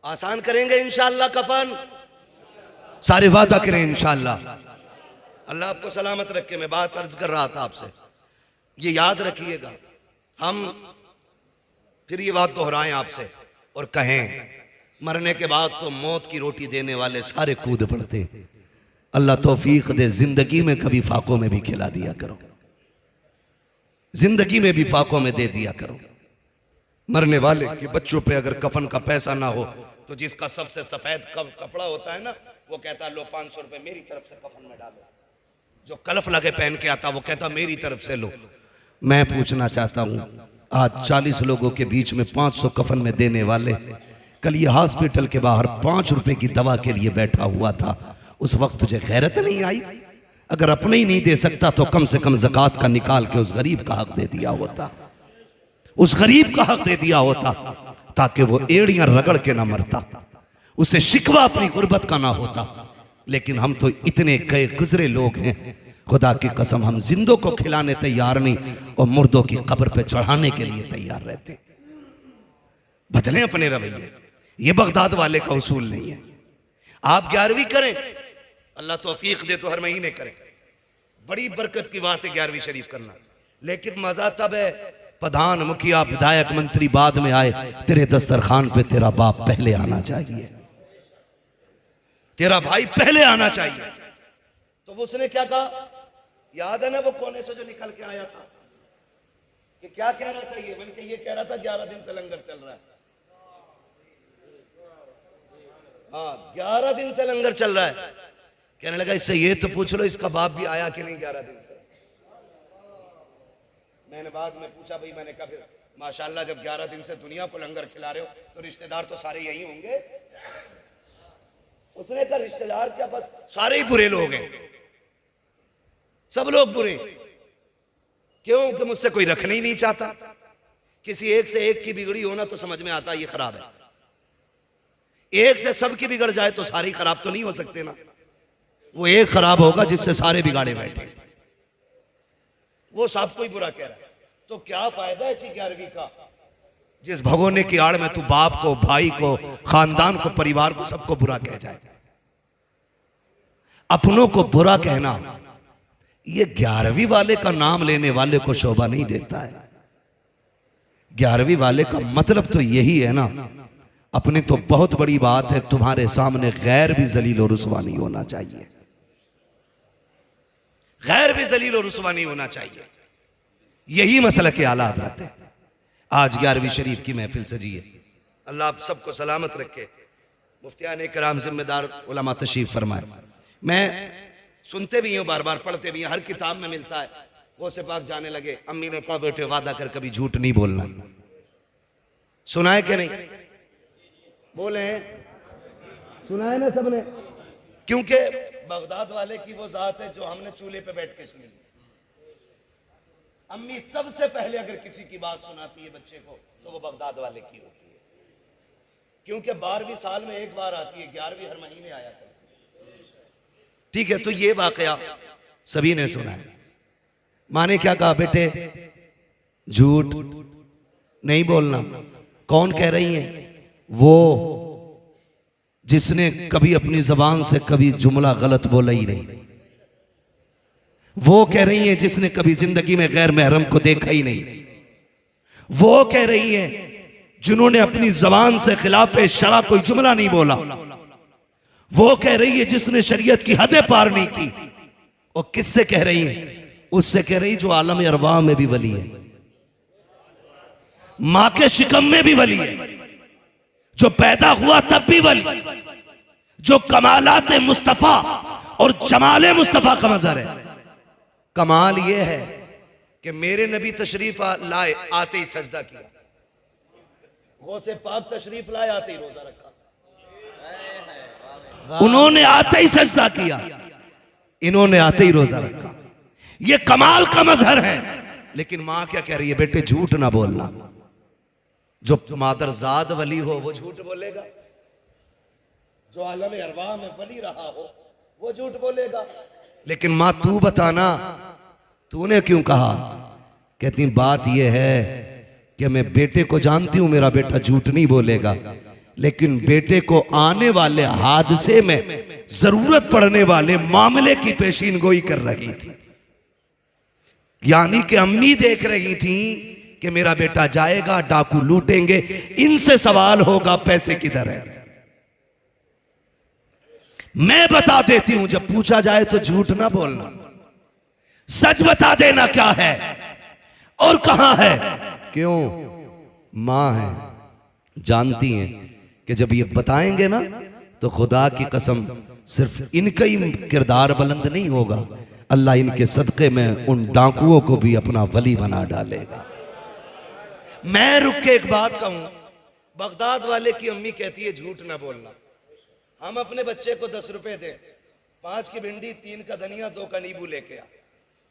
आसान करेंगे इंशाअल्लाह कफन, सारे वादा करें इंशाअल्लाह। अल्लाह आपको सलामत रखे। मैं बात अर्ज कर रहा था आपसे, ये याद रखिएगा, हम फिर ये बात दोहराएं आपसे और कहें, मरने के बाद तो मौत की रोटी देने वाले सारे कूद पड़ते। अल्लाह तौफीक दे, जिंदगी में कभी फाकों में भी खिला दिया करो, जिंदगी में भी फाकों में दे दिया करो। मरने वाले के बच्चों पे अगर कफन का पैसा ना हो तो जिसका सबसे सफेद कपड़ा होता है ना, वो कहता है लो 500 रुपए मेरी तरफ से कफन में डालो। जो कलफ लगे पहन के आता वो कहता मेरी तरफ से लो। मैं पूछना चाहता हूं, आज 40 लोगों के बीच में 500 कफन में देने वाले, कल ये हॉस्पिटल के बाहर 5 रुपए की दवा के लिए बैठा हुआ था, उस वक्त तुझे गैरत नहीं आई? अगर अपने ही नहीं दे सकता तो कम से कम ज़कात का निकाल के उस गरीब का हक दे दिया होता, उस गरीब का हक दे दिया होता, ताकि वो एड़ियां रगड़ के ना मरता, उसे शिकवा अपनी गुर्बत का ना होता। लेकिन हम तो इतने गए गुजरे लोग हैं, खुदा की कसम हम जिंदों को खिलाने तैयार नहीं और मुर्दों की कब्र पे चढ़ाने के लिए तैयार रहते। बदलें अपने रवैये, ये बगदाद वाले का उसूल नहीं है। आप 11वीं करें, अल्लाह तौफीक दे तो हर महीने करें, बड़ी बरकत की बात है 11वीं शरीफ करना। लेकिन मजा तब है प्रधान, मुखिया, विधायक, मंत्री बाद में आए, तेरे दस्तरखान पे तेरा बाप पहले आना चाहिए, तेरा भाई पहले आना चाहिए। तो उसने क्या कहा, याद है ना वो कोने से जो निकल के आया था, कि क्या कह रहा था, ये बन के ये कह रहा था 11 दिन से लंगर चल रहा है। हाँ, 11 दिन से लंगर चल रहा है। कहने लगा इससे ये तो पूछ लो इसका बाप भी आया कि नहीं 11 दिन से। मैंने बाद में पूछा, भाई मैंने कहा फिर माशाल्लाह जब 11 दिन से दुनिया को लंगर खिला रहे हो तो रिश्तेदार तो सारे यही होंगे। उसने कहा रिश्तेदार क्या, बस सारे ही बुरे लोग हैं, सब लोग बुरे। क्यों? कि मुझसे कोई रखना ही नहीं चाहता। किसी एक से एक की बिगड़ी हो ना तो समझ में आता है ये खराब है, एक से सबकी बिगड़ जाए तो सारी खराब तो नहीं हो सकते ना। वो एक खराब होगा जिससे सारे बिगाड़े बैठे, वो सबको ही बुरा कह रहा है। तो क्या फायदा ऐसी 11वीं का, जिस भगोने की आड़ में तू बाप को, भाई को, खानदान को, परिवार को, सबको बुरा कह जाए। अपनों को बुरा कहना ये 11वीं वाले का नाम लेने वाले को शोभा नहीं देता है। 11वीं वाले का मतलब तो यही है ना, अपनी तो बहुत बड़ी बात है, तुम्हारे सामने गैर भी जलील और रुसवा नहीं होना चाहिए, गैर भी जलील और रुसवा नहीं होना चाहिए। यही मसला के आला हज़रत है। आज 11वीं शरीफ की महफिल सजी है, अल्लाह आप सबको सलामत रखे। मुफ्तियान कराम, जिम्मेदार उलमा तशरीफ फरमाए। मैं सुनते भी हूँ, बार बार पढ़ते भी हैं, हर किताब में मिलता है। वो से पाक जाने लगे, अम्मी ने कहा बेटे वादा कर कभी झूठ नहीं बोलना। सुना है कि नहीं? बोले सुना है ना सबने? क्योंकि बगदाद वाले की वो जात है जो हमने चूल्हे पे बैठ के सुनी। अम्मी सबसे पहले अगर किसी की बात सुनाती है बच्चे को तो वो बगदाद वाले की होती है, क्योंकि 12वीं साल में एक बार आती है, 11वीं हर महीने आया करती है। ठीक है, तो ये वाकया सभी ने सुना है। माँ ने क्या कहा, बेटे झूठ नहीं बोलना। कौन कह रही है? वो जिसने कभी अपनी जबान से कभी जुमला गलत बोला ही नहीं। वो कह रही है जिसने कभी जिंदगी में गैर महरम को देखा ही नहीं। वो कह रही है जिन्होंने अपनी जबान से खिलाफ शरा कोई जुमला नहीं बोला। वो कह रही है जिसने शरीयत की हदें पार नहीं की। और किससे कह रही है? उससे कह रही जो आलम अरवाह में भी वली है, मां के शिकम में भी वली है, जो पैदा हुआ तब भी वली, जो कमालात मुस्तफा और जमाले मुस्तफा का मजहर है। कमाल यह है कि मेरे नबी तशरीफ लाए आते ही सजदा किया, गौसे पाक तशरीफ लाए आते ही रोजा रखा, उन्होंने आते ही सजदा किया, इन्होंने आते ही रोजा रखा। ये कमाल का मजहर है। लेकिन मां क्या कह रही है? बेटे झूठ ना बोलना। जो मादरजाद वली हो वो झूठ बोलेगा, जो आलम अरवाह में वली रहा हो वो झूठ बोलेगा। लेकिन माँ तू बताना, तूने क्यों कहा? कहती बात यह है कि मैं बेटे को जानती हूं, मेरा बेटा झूठ नहीं बोलेगा, लेकिन बेटे को आने वाले हादसे में जरूरत पड़ने वाले मामले की पेशीन गोई कर रही थी। यानी कि अम्मी देख रही थी कि मेरा बेटा जाएगा, डाकू लूटेंगे, इनसे सवाल होगा पैसे किधर है। मैं बता देती हूं, जब पूछा जाए तो झूठ ना बोलना, सच बता देना क्या है और कहां है। क्यों? मां है, जानती हैं कि जब ये बताएंगे ना तो खुदा की कसम सिर्फ इनका ही किरदार बुलंद नहीं होगा, अल्लाह इनके सदक़े में उन डाकुओं को भी अपना वली बना डालेगा। मैं रुक के एक बात कहूं, बगदाद वाले की अम्मी कहती है झूठ ना बोलना। हम अपने बच्चे को 10 रुपए दें, 5 की भिंडी, 3 का धनिया, 2 का नींबू लेके आ,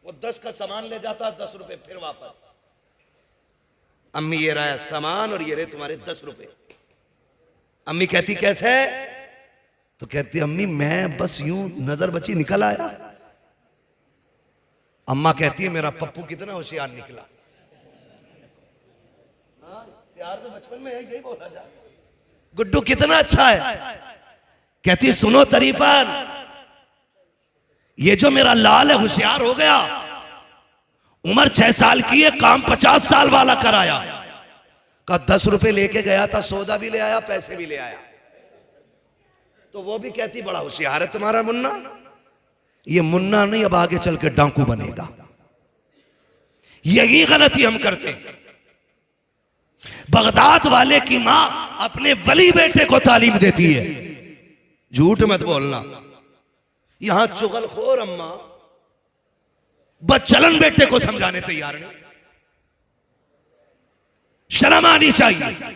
वो 10 का सामान ले जाता, 10 रुपए फिर वापस। अम्मी ये रहा सामान और ये रहे तुम्हारे 10 रुपए। अम्मी कहती कैसे? तो कहती अम्मी मैं बस यूं नजर बची निकल आया। अम्मा कहती है मेरा पप्पू कितना होशियार निकला। हाँ, प्यार में बचपन में यही बोला जा, गुड्डू कितना अच्छा है। कहती सुनो तरीफन, ये जो मेरा लाल है होशियार हो गया, उम्र 6 साल की है, काम 50 साल वाला कराया। का 10 रुपए लेके गया था, सौदा भी ले आया, पैसे भी ले आया। तो वो भी कहती बड़ा होशियार है तुम्हारा मुन्ना। ये मुन्ना नहीं, अब आगे चल के डाकू बनेगा। यही गलती हम करते हैं। बगदाद वाले की मां अपने वली बेटे को तालीम देती है, झूठ मत बोलना। यहां चुगलखोर अम्मा बदचलन बेटे को समझाने तैयार नहीं। शर्म आनी चाहिए,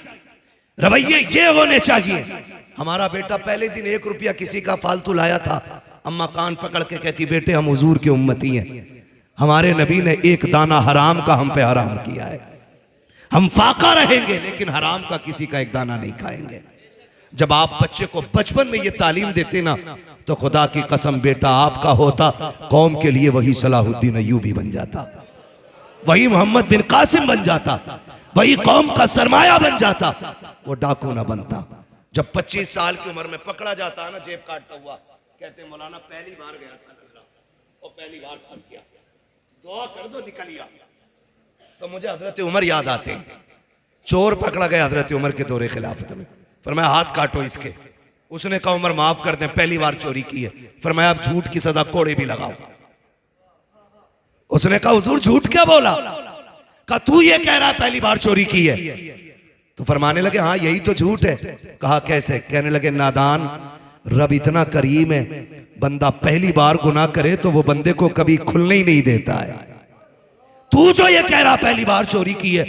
रवैये ये होने चाहिए। हमारा बेटा पहले दिन 1 रुपया किसी का फालतू लाया था, अम्मा कान पकड़ के कहती बेटे हम हुजूर के उम्मती हैं, हमारे नबी ने एक दाना हराम का हम पे हराम किया है, हम फाका रहेंगे लेकिन हराम का किसी का एक दाना नहीं खाएंगे। जब आप बच्चे को बचपन में ये तालीम देते ना, तो खुदा की कसम बेटा आपका होता, कौम के लिए वही सलाहुद्दीन अय्यूबी बन जाता, वही मोहम्मद बिन कासिम बन जाता, वही कौम का सरमाया बन जाता, वो डाकू ना बनता। जब 25 साल की उम्र में पकड़ा जाता है ना जेब काटता हुआ, कहते मौलाना पहली बार गया था लल्ला और पहली बार फंस गया, दुआ कर दो निकल गया। तो मुझे हजरत उमर याद आते हैं। चोर पकड़ा गया हजरत उमर के दौरे खिलाफत में, फरमाया हाथ काटो इसके। उसने कहा उमर माफ कर दे, पहली बार चोरी की है। फरमाया अब झूठ की सजा कोड़े भी लगाओ। उसने कहा हुजूर झूठ क्या बोला? कहा तू ये कह रहा है पहली बार चोरी की है। तो फरमाने लगे हाँ यही तो झूठ है। कहा कैसे? कहने लगे नादान, रब इतना करीम है, बंदा पहली बार गुनाह करे तो वो बंदे को कभी खुलने ही नहीं देता है। तू जो ये कह रहा पहली बार चोरी की है,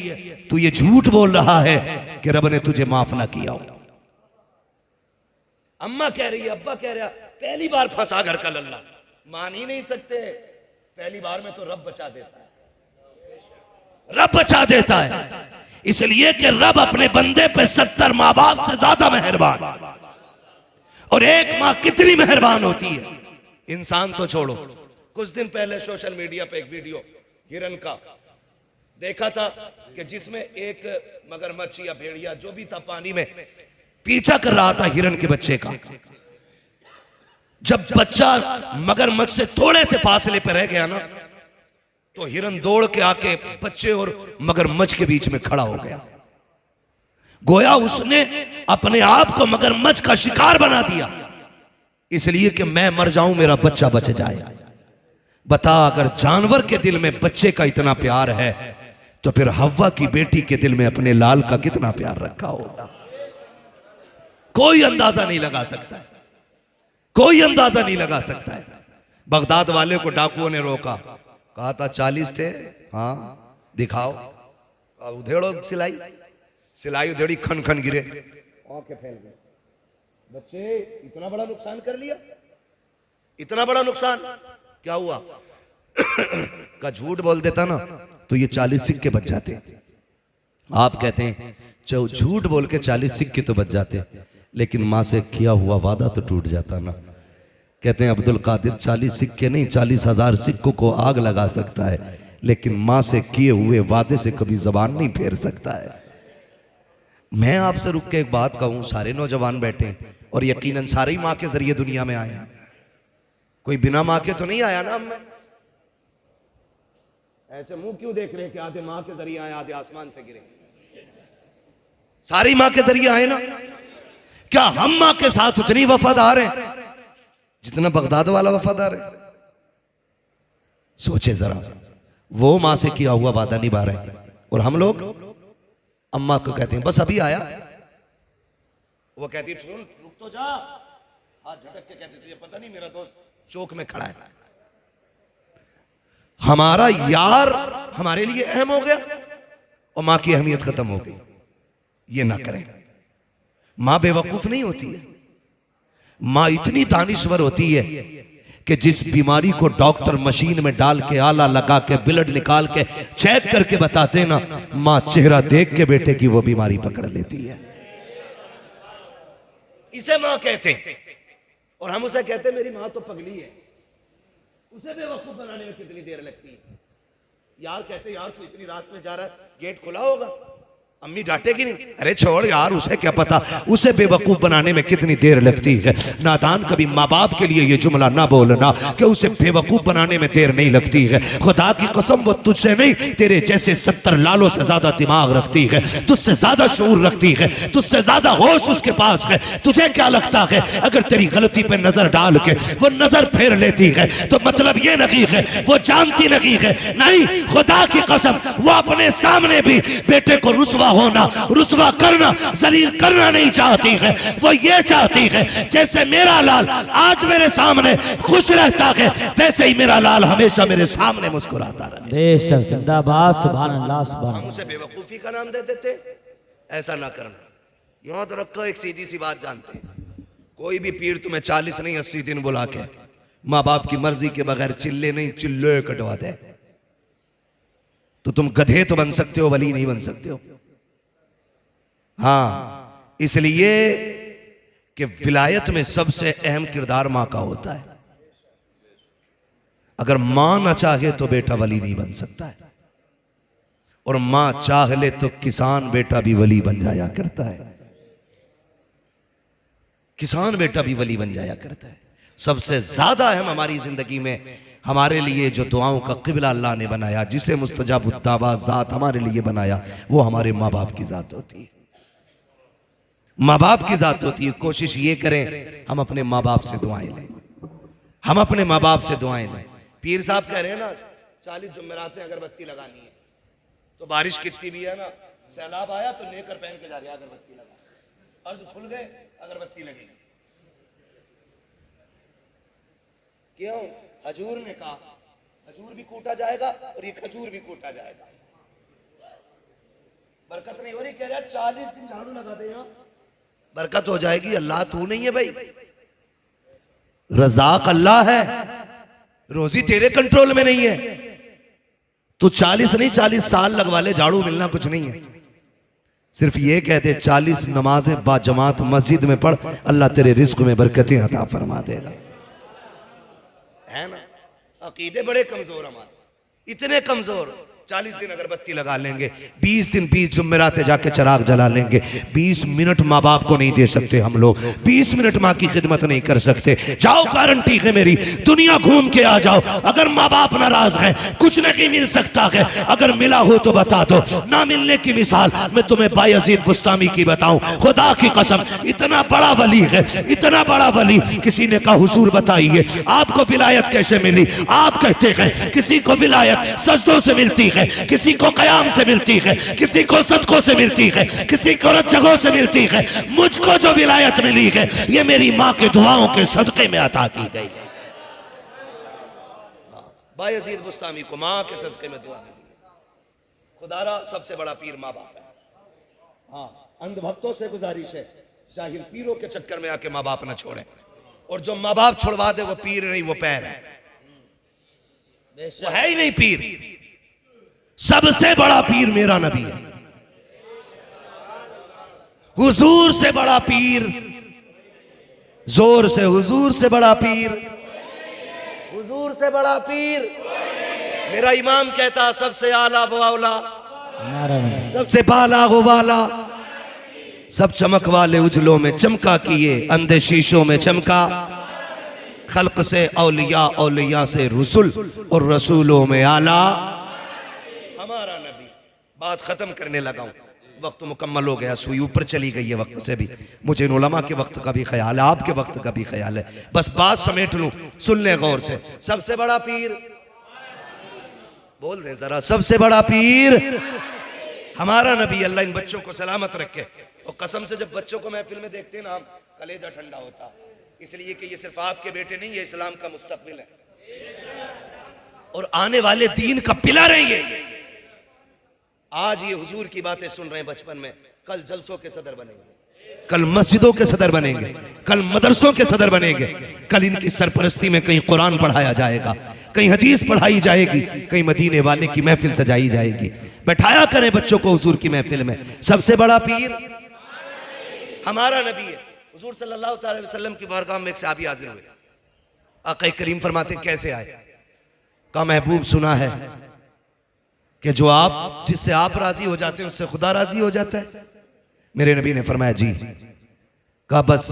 तू ये झूठ बोल रहा है कि रब ने तुझे माफ ना किया हो। अम्मा कह रही है, अब्बा कह रहा, पहली बार फंसा घर का लल्ला, मान ही नहीं सकते। पहली बार में तो रब बचा देता है, रब बचा देता है, इसलिए कि रब अपने बंदे पे 70 माँ बाप से ज्यादा मेहरबान। और एक माँ कितनी मेहरबान होती है। इंसान तो छोड़ो, कुछ दिन पहले सोशल मीडिया पे एक वीडियो हिरन का देखा था कि जिसमें एक मगरमच्छ या भेड़िया जो भी था पानी में पीछा कर रहा था हिरन के बच्चे का। जब बच्चा मगरमच्छ से थोड़े से फासले पर रह गया ना, तो हिरन दौड़ के आके बच्चे और मगरमच्छ के बीच में खड़ा हो गया। गोया उसने अपने आप को मगरमच्छ का शिकार बना दिया, इसलिए कि मैं मर जाऊं मेरा बच्चा बच जाए। बता, अगर जानवर के दिल में बच्चे का इतना प्यार है तो फिर हव्वा की बेटी के दिल में अपने लाल का कितना प्यार रखा होगा। कोई अंदाजा नहीं लगा सकता है, कोई अंदाजा नहीं लगा सकता है। बगदाद वाले को डाकुओं ने रोका, कहा था 40 थे, हाँ दिखाओ। उधेड़ो सिलाई, सिलाई उधेड़ी, खन खन गिरे, आंखें फैल गए। बच्चे इतना बड़ा नुकसान कर लिया, इतना बड़ा नुकसान क्या हुआ? का झूठ बोल देता ना तो ये 40 सिक्के बच जाते। आप कहते हैं झूठ बोल के 40 सिक्के तो बच जाते, लेकिन मां से किया हुआ वादा तो टूट जाता ना। कहते हैं अब्दुल कादिर 40 सिक्के नहीं 40,000 सिक्कों को आग लगा सकता है, लेकिन माँ से किए हुए वादे से कभी जबान नहीं फेर सकता है। मैं आपसे रुक के एक बात कहूं, सारे नौजवान बैठे हैं और यकीनन सारे ही माँ के जरिए दुनिया में आए हैं, कोई बिना माँ के तो नहीं आया ना। हम ऐसे मुंह क्यों देख रहे हैं कि आधे माँ के जरिए आए आधे आसमान से गिरे? सारी माँ के जरिए आए ना। क्या हम माँ के साथ उतनी वफादार हैं जितना बगदाद वाला वफादार है? सोचे जरा, वो माँ से किया हुआ वादा निभा रहे हैं और हम लोग अम्मा को कहते हैं बस अभी आया, वो कहती है रुक तो जा, हाथ झटक के कहती तुझे पता नहीं मेरा दोस्त चौक में खड़ा है। हमारा यार हमारे लिए अहम हो गया और मां की अहमियत खत्म हो गई। ये ना करें। मां बेवकूफ नहीं होती है, मां इतनी दानिश्वर होती है कि जिस बीमारी को डॉक्टर मशीन में डाल के आला लगा के ब्लड निकाल के चेक करके बताते ना, मां चेहरा देख के बेटे की वो बीमारी पकड़ लेती है। इसे मां कहते हैं और हम उसे कहते हैं मेरी मां तो पगली है। उसे बेवकूफ बनाने में कितनी देर लगती है? यार कहते यार तू इतनी रात में जा रहा है, गेट खुला होगा, अम्मी डांटेगी नहीं? अरे छोड़ यार, उसे क्या पता, उसे बेवकूफ बनाने में कितनी देर लगती है। नादान कभी माँ बाप के लिए ये जुमला ना बोलना कि उसे बेवकूफ बनाने में देर नहीं लगती है। खुदा की कसम वो तुझसे नहीं, तेरे जैसे 70 लालों से ज्यादा दिमाग रखती है, तुझसे ज्यादा शऊर रखती है, तुझसे ज्यादा होश उसके पास है। तुझे क्या लगता है अगर तेरी गलती पे नजर डाल के वो नजर फेर लेती है तो मतलब ये नहीं है वो जानती नहीं है? नहीं, खुदा की कसम वो अपने सामने भी बेटे को रुसवा होना, रुसवा करना, जलील करना नहीं चाहती है। वो ये चाहती है जैसे मेरा लाल आज मेरे सामने खुश रहता है वैसे ही मेरा लाल हमेशा मेरे सामने मुस्कुराता रहे। बेशक जिंदाबाद, सुभान अल्लाह सुभान। हम उसे बेवकूफी का नाम दे देते, ऐसा ना करना। याद रखो एक सीधी सी बात जानते हैं, कोई भी पीर तुम्हें 40 नहीं 80 दिन बुला के माँ बाप की मर्जी के बगैर चिल्ले नहीं चिल्ले कटवा दे तो तुम गधे तो बन सकते हो, वली नहीं बन सकते हो। हाँ, इसलिए कि विलायत में सबसे अहम किरदार मां का होता है। अगर मां ना चाहे तो बेटा वली नहीं बन सकता है, और मां चाह ले तो किसान बेटा भी वली बन जाया करता है। किसान बेटा भी वली बन जाया करता है। सबसे ज्यादा अहम हमारी जिंदगी में हमारे लिए जो दुआओं का क़िबला अल्लाह ने बनाया, जिसे मुस्तजाब उद्दावा ज़ात हमारे लिए बनाया, वो हमारे माँ बाप की ज़ात होती है। माँ बाप की ज़ात होती है। कोशिश ये करें हम अपने माँ बाप से दुआएं लें, हम अपने माँ बाप से दुआएं लें। पीर साहब कह रहे हैं ना 40 जुमेरात में अगरबत्ती लगानी है, तो बारिश कितनी भी है ना, सैलाब आया तो नेकर पहन के जा रहे अगरबत्ती लगा, अर्ज खुल गए अगरबत्ती लगेगी। क्यों? हजूर ने कहा खजूर भी कूटा जाएगा और ये खजूर भी कूटा जाएगा। बरकत नहीं हो रही, कह रहा 40 दिन झाड़ू लगा दे, यहाँ बरकत हो जाएगी। अल्लाह तू नहीं है भाई, रज़ाक अल्लाह है, रोजी तेरे कंट्रोल में नहीं है। तू 40 नहीं 40 साल लगवा ले, झाड़ू मिलना कुछ नहीं है। सिर्फ ये कह दे 40 नमाजें बाजमात मस्जिद में पढ़, अल्लाह तेरे रिस्क में बरकतें अता फरमा देगा। है ना? अकीदे बड़े कमजोर हमारे, इतने कमजोर। 40 दिन अगरबत्ती लगा लेंगे, 20 दिन 20 जुम्मेराते जाके चिराग जला लेंगे, 20 मिनट माँ बाप को नहीं दे सकते हम लोग, 20 मिनट माँ की खिदमत नहीं कर सकते। जाओ, गारंटी है मेरी, दुनिया घूम के आ जाओ, अगर माँ बाप नाराज है कुछ नहीं मिल सकता है। अगर मिला हो तो बता दो, ना मिलने की मिसाल मैं तुम्हें बायजीद बुस्तामी की बताऊं। खुदा की कसम, इतना बड़ा वली है, इतना बड़ा वली। किसी ने कहा हुजूर बताइए आपको विलायत कैसे मिली? आप कहते हैं किसी को विलायत सजदों से मिलती है, किसी को कयाम से मिलती है, किसी को सदकों से मिलती है, किसी को रज्जगों से मिलती है। मुझको जो विलायत मिली है ये मेरी माँ के दुआओं के सदके में अता की गई है। बायजीद बुस्तामी को माँ के सदके में दुआ मिली। खुदारा सबसे बड़ा पीर माँ बाप है। हाँ, अंधभक्तों से गुजारिश है जाहिल पीरों के चक्कर में आके माँ बाप ना छोड़े, और जो माँ बाप छुड़वा दे वो पीर नहीं, वो पैर है, वो है ही नहीं पीर। सबसे बड़ा पीर मेरा नबी है, हुजूर से बड़ा पीर, जोर से हुजूर से बड़ा पीर हुजूर से बड़ा पीर। मेरा इमाम कहता सबसे आला वो औला, सबसे बाला वो वाला, सब चमक वाले उजलों में चमका किए, अंधे शीशों में चमका, खल्क से औलिया, औलिया से रसूल, और रसूलों में आला हमारा नबी। बात खत्म करने लगा हूं, वक्त मुकम्मल हो गया, सुई ऊपर चली गई है वक्त से भी। मुझे इन उलमा के वक्त का भी ख्याल है, आपके वक्त का भी ख्याल है, बस बात समेट लूं, सुन ले गौर से। सबसे बड़ा पीर बोल दे जरा, सबसे बड़ा पीर हमारा नबी। अल्लाह इन बच्चों को सलामत रखे। और कसम से जब बच्चों को महफिल में देखते हैं ना, हम कलेजा ठंडा होता, इसलिए कि ये सिर्फ आपके बेटे नहीं, ये इस्लाम का मुस्तकबिल है और आने वाले दीन का पिलर है ये। आज ये हुजूर की बातें सुन रहे हैं बचपन में, कल जलसों के सदर बनेंगे, कल मस्जिदों के सदर बनेंगे, कल मदरसों के सदर बनेंगे, कल इनकी सरपरस्ती में कहीं कुरान पढ़ाया जाएगा, कहीं हदीस पढ़ाई जाएगी, कहीं मदीने वाले की महफिल सजाई जाएगी। बैठाया करें बच्चों को हुजूर की महफिल में। सबसे बड़ा पीर हमारा नबी है। हुजूर सल्लल्लाहु अलैहि वसल्लम की बारगाह में एक सहाबी हाजिर हुए। आका करीम फरमाते कैसे आए? का महबूब सुना है कि जो आप जिससे आप राजी हो जाते हैं उससे खुदा राजी हो जाता है। मेरे नबी ने फरमाया जी। कहा बस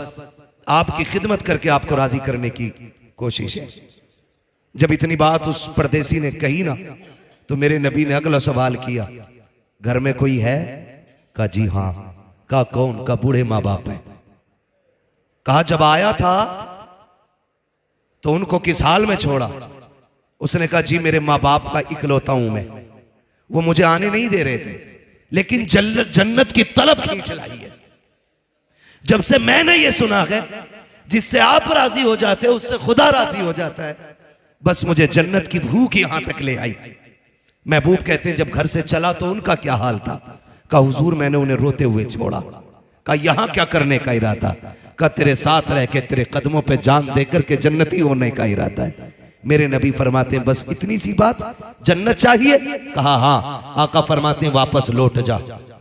आपकी खिदमत करके आपको राजी करने की कोशिश है। जब इतनी बात उस परदेसी ने कही ना, तो मेरे नबी ने अगला सवाल किया, घर में कोई है? कहा जी हाँ। कहा कौन? का बूढ़े माँ बाप है। कहा जब आया था तो उनको किस हाल में छोड़ा? उसने कहा जी मेरे माँ बाप का इकलौता हूं मैं, वो मुझे आने नहीं दे रहे थे, लेकिन जन्नत की तलब खींच लाई है। जब से मैंने ये सुना है जिससे आप राजी हो जाते हो उससे खुदा राजी हो जाता है, बस मुझे जन्नत की भूख यहां तक ले आई। महबूब कहते हैं जब घर से चला तो उनका क्या हाल था? कहा हुजूर मैंने उन्हें रोते हुए छोड़ा। कहा यहां क्या करने का इरादा? कहा तेरे साथ रह के तेरे कदमों पे जान देकर के जन्नती होने का इरादा है। मेरे नबी फरमाते हैं बस इतनी सी बात, जन्नत चाहिए? कहा हाँ। आका फरमाते हैं वापस लौट जा।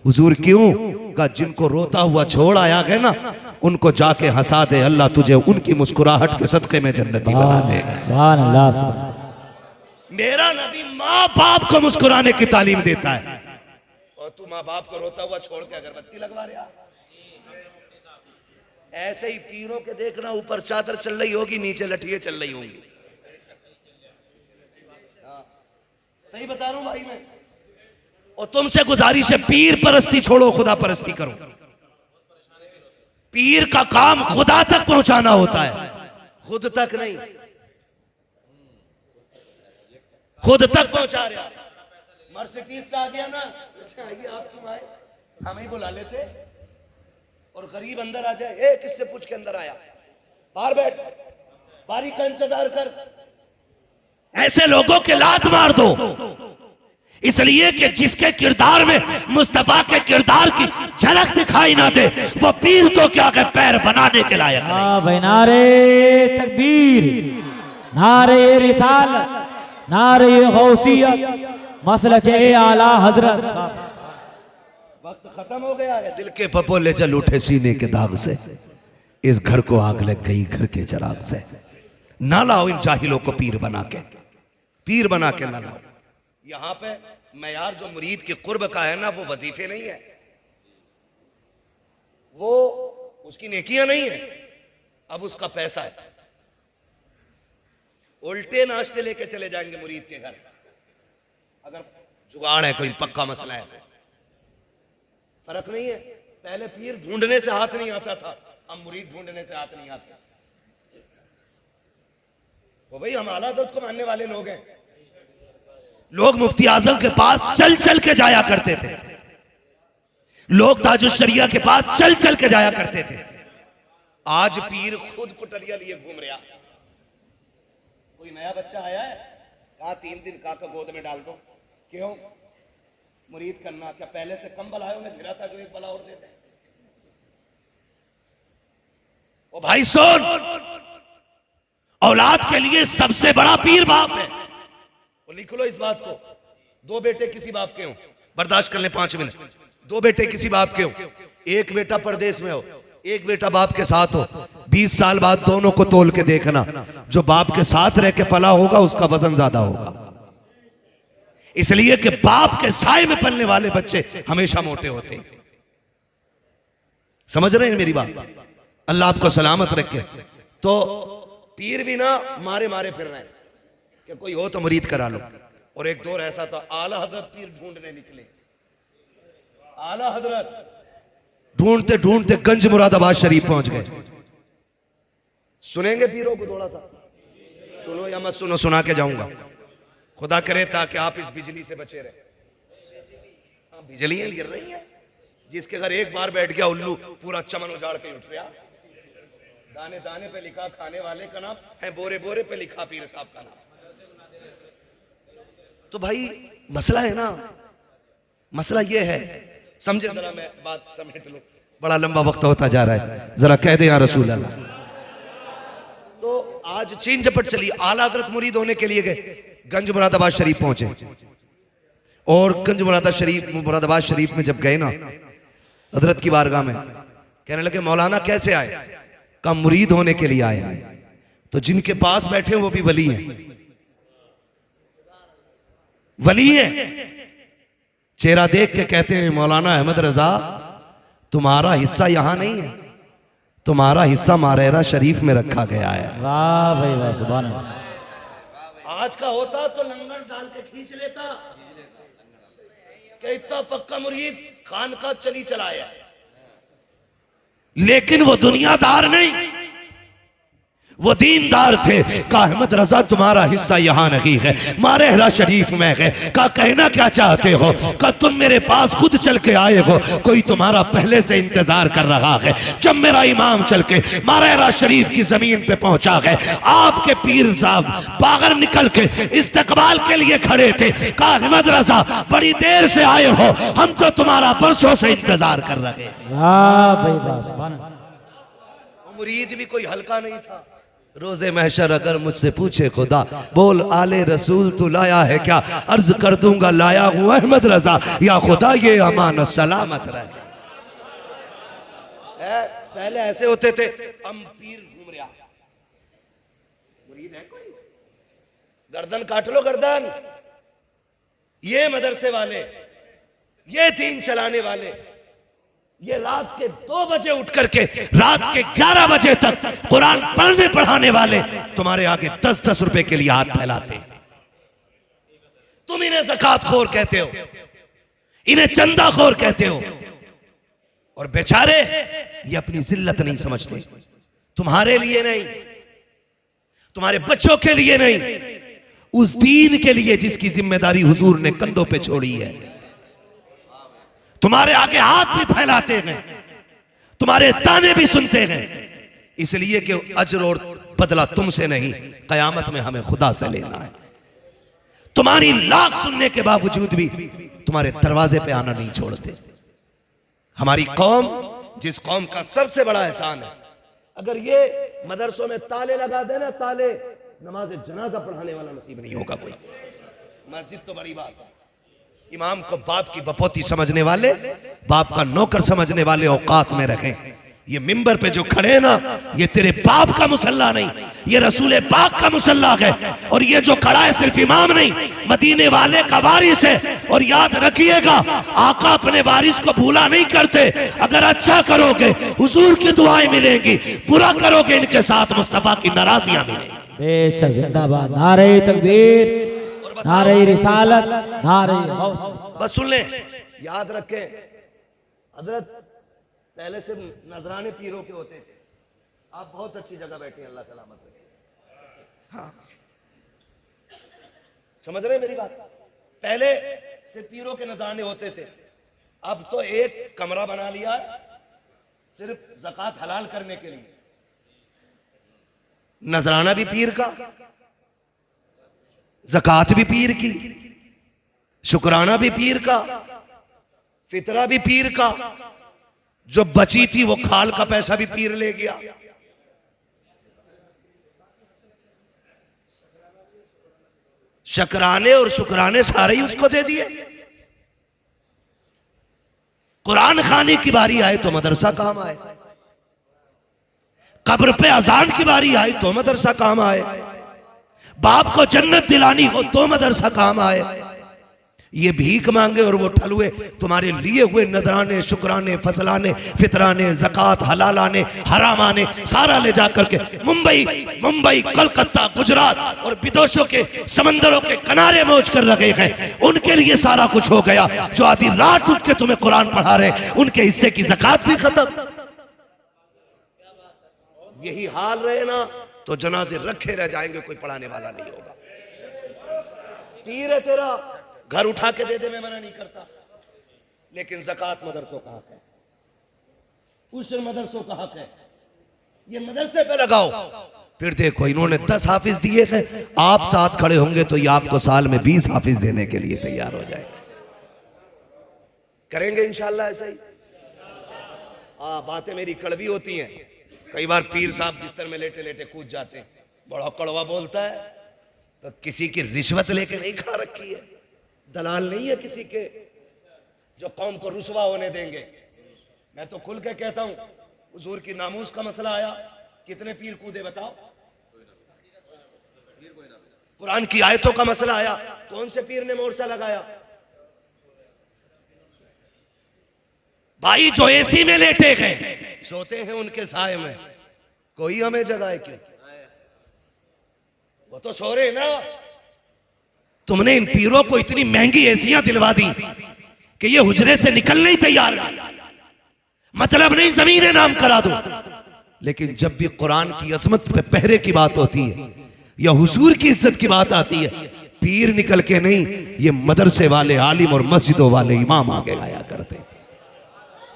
हुजूर क्यों? कहा जिनको रोता हुआ छोड़ आया है ना, उनको जाके हंसा दे, अल्लाह तुझे उनकी मुस्कुराहट के सदके में जन्नती बना दे। मेरा नबी माँ बाप को मुस्कुराने की तालीम देता है, और तू माँ बाप को रोता हुआ छोड़ के अगरबत्ती लगवा रहा। ऐसे ही पीरों के देखना, ऊपर चादर चल रही होगी, नीचे लठिए चल रही होंगी। सही बता रहा हूं भाई मैं। और तुमसे गुजारिश है पीर परस्ती छोड़ो, खुदा परस्ती करो। पीर का काम खुदा तक पहुंचाना होता है, खुद तक नहीं। खुद तक पहुंचा रहा। मर्सिडीज से आ गया ना, अच्छा आइए आप क्यों आए? हम ही बुला लेते। और गरीब अंदर आ जाए, ए किससे पूछ के अंदर आया? बाहर बैठ, बारी का इंतजार कर। ऐसे लोगों के लात मार दो, इसलिए कि जिसके किरदार में मुस्तफा के किरदार की झलक दिखाई ना दे, वो पीर तो क्या के पैर बनाने के लायक नहीं। भाई नारे तकबीर, नारे रिसालत, नारे गौसियत, मसलके आला हजरत। वक्त खत्म हो गया है। दिल के पपोले जल उठे सीने के दाग से, इस घर को आग लग गई घर के चराग से। ना लाओ इन जाहिलों को पीर बना के, पीर बना के ना लाओ। यहां पे मयार जो मुरीद के कुर्ब का है ना, वो वजीफे नहीं है, वो उसकी नेकियां नहीं है, अब उसका पैसा है। उल्टे नाश्ते लेके चले जाएंगे मुरीद के घर, अगर जुगाड़ है, कोई पक्का मसला है तो। फर्क नहीं है। पहले पीर ढूंढने से हाथ नहीं आता था, हम मुरीद ढूंढने से हाथ नहीं आते। वो भाई हम आला दर्द को मानने वाले लोग हैं। लोग मुफ्ती आजम के पास चल चल के जाया करते थे, लोग ताजुश शरिया के पास चल चल के जाया करते थे। आज पीर खुद पुटलिया लिए घूम रहा। कोई नया बच्चा आया है, कहा 3 दिन काका गोद में डाल दो। क्यों? मुरीद करना। क्या पहले से कम बलायों में घिरा था जो एक बला और देते? ओ भाई सुन, औलाद के लिए सबसे बड़ा पीर बाप है। वो लिख लो इस बात को। 2 बेटे किसी बाप के हो, बर्दाश्त कर ले 5 मिनट। 2 बेटे किसी बाप के हो, एक बेटा परदेश में हो, एक बेटा बाप के साथ हो, 20 साल बाद दोनों को तोल के देखना, जो बाप के साथ रह के पला होगा उसका वजन ज्यादा होगा। इसलिए कि बाप के साए में पलने वाले बच्चे हमेशा मोटे होते हैं। समझ रहे हैं मेरी बात? अल्लाह आपको सलामत रखे। तो पीर भी ना मारे मारे फिर रहे हैं कि कोई हो तो मुरीद करा लो। और एक दौर ऐसा था, आला हजरत पीर ढूंढने निकले। आला हजरत ढूंढते ढूंढते गंज मुरादाबाद शरीफ पहुंच गए। सुनेंगे पीरों को थोड़ा सा? सुनो या मत सुनो, सुना के जाऊंगा। खुदा करे ताकि आप इस बिजली से बचे रहे। बिजलियां गिर रही हैं, जिसके घर एक बार बैठ गया उल्लू पूरा चमन उजाड़ के उठ गया। दाने दाने पे लिखा खाने वाले का नाम है, बोरे बोरे पे लिखा पीर साहब का नाम। तो भाई मसला है ना, मसला ये है, समझे जरा, मैं बात समेट लूं, बड़ा लंबा वक्त होता जा रहा है, जरा कह दे या रसूल अल्लाह। तो आज चीन झपट चली। आला हजरत मुरीद होने के लिए गए, गंज मुरादाबाद शरीफ पहुंचे। और गंज मुरादाबाद शरीफ में जब गए ना, हजरत की बारगाह में कहने लगे मौलाना कैसे आए? का मुरीद होने के लिए आए। तो जिनके पास बैठे वो भी वली हैं, वली हैं। चेहरा देख के कहते हैं मौलाना अहमद रजा तुम्हारा हिस्सा यहां नहीं है, तुम्हारा हिस्सा मारेरा शरीफ में रखा गया है। वाह भाई वाह, सुभान अल्लाह। आज का होता तो लंगर डाल के खींच लेता कि इतना पक्का मुरीद खान का चली चलाया। लेकिन वो दुनियादार नहीं, वो दीनदार थे। का अहमद रजा तुम्हारा हिस्सा यहां नहीं है, मारेहरा शरीफ में है। का कहना क्या चाहते हो? का तुम मेरे पास खुद चल के आए हो, कोई तुम्हारा पहले से इंतजार कर रहा है। जब मेरा इमाम चल के मारेहरा शरीफ की जमीन पे पहुंचा है, आपके पीर साहब बाहर निकल के इस्तकबाल के लिए खड़े थे। का अहमद रजा बड़ी देर से आए हो, हम तो तुम्हारा बरसों से इंतजार कर रहे हैं। वाह भाई वाह, सुभान अल्लाह। मुरीद भी कोई हल्का नहीं था। रोजे महशर अगर मुझसे पूछे खुदा, बोल आले रसूल तू लाया है क्या? अर्ज कर दूंगा लाया हूं अहमद रजा, या खुदा ये अमान सलामत रहे। पहले ऐसे होते थे, हम पीर घूम रहा, मुरीद है कोई, गर्दन काट लो गर्दन। ये मदरसे वाले, ये दीन चलाने वाले, ये रात के 2 बजे उठ करके रात के 11 बजे तक कुरान पढ़ने पढ़ाने वाले तुम्हारे आगे 10-10 रुपए के लिए हाथ फैलाते। तुम इन्हें ज़कात खोर कहते हो, इन्हें चंदा खोर कहते हो, और बेचारे ये अपनी जिल्लत नहीं समझते। तुम्हारे लिए नहीं, तुम्हारे बच्चों के लिए नहीं, उस दीन के लिए जिसकी जिम्मेदारी हुजूर ने कंधों पे छोड़ी है। तुम्हारे आगे हाथ भी फैलाते हैं, तुम्हारे ताने भी सुनते हैं, इसलिए कि अजर और बदला तुमसे नहीं, कयामत में हमें खुदा से लेना है। तुम्हारी लाख सुनने के बावजूद भी तुम्हारे दरवाजे पे आना नहीं छोड़ते। हमारी कौम, जिस कौम का सबसे बड़ा एहसान है, अगर ये मदरसों में ताले लगा देना, ताले, नमाज जनाजा पढ़ाने वाला नसीब नहीं होगा कोई। मस्जिद तो बड़ी बात है, इमाम को बाप की बपोती समझने वाले, बाप का नौकर समझने वाले औकात में रखें। ये मिंबर पे जो खड़े हैं ना, ये तेरे बाप का मुसल्ला नहीं, ये रसूल पाक का मुसल्ला है। और ये जो खड़ा है सिर्फ इमाम नहीं, मदीने वाले का वारिस है। और याद रखिएगा, आका अपने वारिस को भूला नहीं करते। अगर अच्छा करोगे हुजूर की दुआएं मिलेंगी, बुरा करोगे इनके साथ मुस्तफा की नाराजियां मिलेंगी। बेशक जिंदाबाद। नारे तकबीर, नारे रिसालत, नारे गौस। बस सुन ले, याद रखें, हजरत पहले से नजराने पीरों के होते थे। आप बहुत अच्छी जगह बैठे हैं, अल्लाह सलामत रखे। हाँ, समझ रहे हैं मेरी बात? पहले से पीरों के नजराने होते थे, अब तो एक कमरा बना लिया है सिर्फ ज़कात हलाल करने के लिए। नजराना भी पीर का, ज़कात भी पीर की, शुक्राना भी पीर का, फितरा भी पीर का, जो बची थी वो खाल का पैसा भी पीर ले गया। शकराने और शुक्राने सारे ही उसको दे दिए। कुरान खाने की बारी आए तो मदरसा काम आए, कब्र पे अजान की बारी आई तो मदरसा काम आए, बाप को जन्नत दिलानी हो तो मदरसा काम आए। ये भीख मांगे और वो ठलुए तुम्हारे लिए हुए नजराने, शुक्राने, फसलाने, फितराने, ज़कात, हलालाने, हरामाने सारा ले जा करके मुंबई, कलकत्ता, गुजरात और विदेशों के समंदरों के किनारे मौज कर रखे हैं। उनके लिए सारा कुछ हो गया। जो आधी रात उठ के तुम्हें कुरान पढ़ा रहे, उनके हिस्से की ज़कात भी खत्म। यही हाल रहे ना तो जनाजे रखे रह जाएंगे, कोई पढ़ाने वाला नहीं होगा। पीर है तेरा, घर उठा के दे दे, मैं मना नहीं करता, लेकिन ज़कात मदरसों का हक है, उशर मदरसों का हक है, ये मदरसे पे लगाओ। फिर देखो इन्होंने 10 हाफिज दिए हैं, आप साथ खड़े होंगे तो ये आपको साल में 20 हाफिज देने के लिए तैयार हो जाए। करेंगे इंशाल्लाह ऐसा ही। बातें मेरी कड़वी होती हैं, कई बार पीर साहब बिस्तर में लेटे लेटे कूद जाते हैं, बड़ा कड़वा बोलता है, तो किसी की रिश्वत लेके नहीं खा रखी है, दलाल नहीं है किसी के जो कौम को रुसवा होने देंगे। मैं तो खुल के कहता हूं, हुजूर की नामूस का मसला आया, कितने पीर कूदे बताओ? कुरान की आयतों का मसला आया, कौन से पीर ने मोर्चा लगाया? भाई जो एसी में लेटे गए सोते हैं उनके साए में, कोई हमें जगाए क्यों? वो तो सो रहे ना। तुमने इन पीरों को इतनी महंगी एसियां दिलवा दी कि ये हुजरे से निकलने ही तैयार नहीं। मतलब नहीं जमीन नाम करा दो, लेकिन जब भी कुरान की अजमत पे पहरे की बात होती है या हुजूर की इज्जत की बात आती है, पीर निकल के नहीं, ये मदरसे वाले आलिम और मस्जिदों वाले इमाम आगे गाया करते हैं।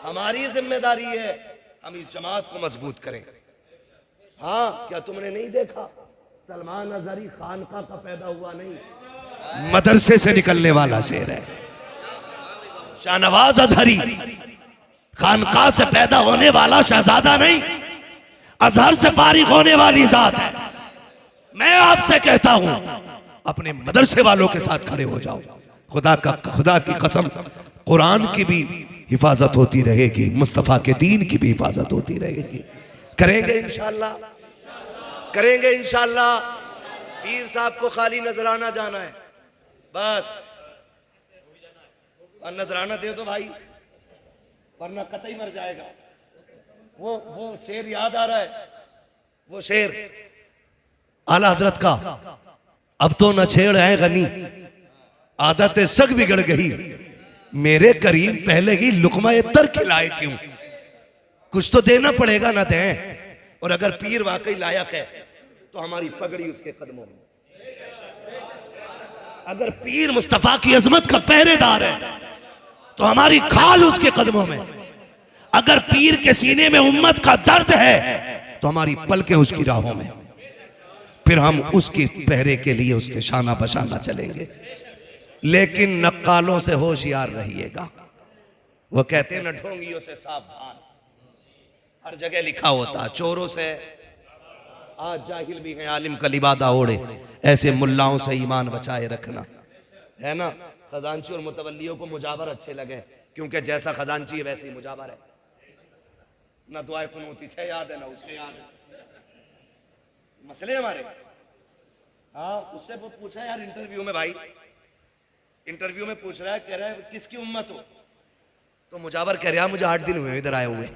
हमारी जिम्मेदारी है हम इस जमात को मजबूत करें। हाँ, क्या तुमने नहीं देखा सलमान अजहरी खानका का पैदा हुआ नहीं, मदरसे से निकलने वाला शेर है। शाहनवाज अजहरी खानका से पैदा होने वाला शहजादा नहीं, अजहर से फारिग होने वाली जात है। मैं आपसे कहता हूं अपने मदरसे वालों के साथ खड़े हो जाओ। खुदा की कसम, कुरान की भी हिफाजत होती रहेगी, मुस्तफा के दीन की भी हिफाजत होती रहेगी। करेंगे इंशाल्लाह, करेंगे इंशाल्लाह। पीर साहब को खाली नजराना जाना है बस, और नजराना दे दो भाई, वरना कतई मर जाएगा। वो शेर याद आ रहा है, वो शेर आला हजरत का, अब तो न छेड़ है गनी, आदतें सग बिगड़ गई, मेरे करीम पहले ही लुकमा तर खिलाए क्यों? कुछ तो देना पड़ेगा ना दें। और अगर पीर वाकई लायक है तो हमारी पगड़ी उसके कदमों में। अगर पीर मुस्तफा की अजमत का पहरेदार है तो हमारी खाल उसके कदमों में। अगर पीर के सीने में उम्मत का दर्द है तो हमारी पलकें उसकी राहों में। फिर हम उसके पहरे के लिए उसके शाना बशाना चलेंगे। लेकिन नक्कालों से होशियार रहिएगा। वो कहते हैं न ढोंगियों से सावधान, हर जगह लिखा होता, चोरों से आज जाहिल भी हैं, आलिम का लिबादा ओढ़े, ऐसे मुल्लाओं से ईमान बचाए रखना, है ना। खजांची और मुतवल्लियों को मुजावर अच्छे लगे, क्योंकि जैसा खजांची है वैसे ही मुजावर है। ना दुआए कुनूती से याद है ना उससे याद है। मसले हमारे। हाँ, उससे वो पूछा यार इंटरव्यू में, भाई इंटरव्यू में पूछ रहा है, कह रहा है किसकी उम्मत हो? तो मुजावर कह रहा मुझे 8 दिन हुए इधर आए हुए।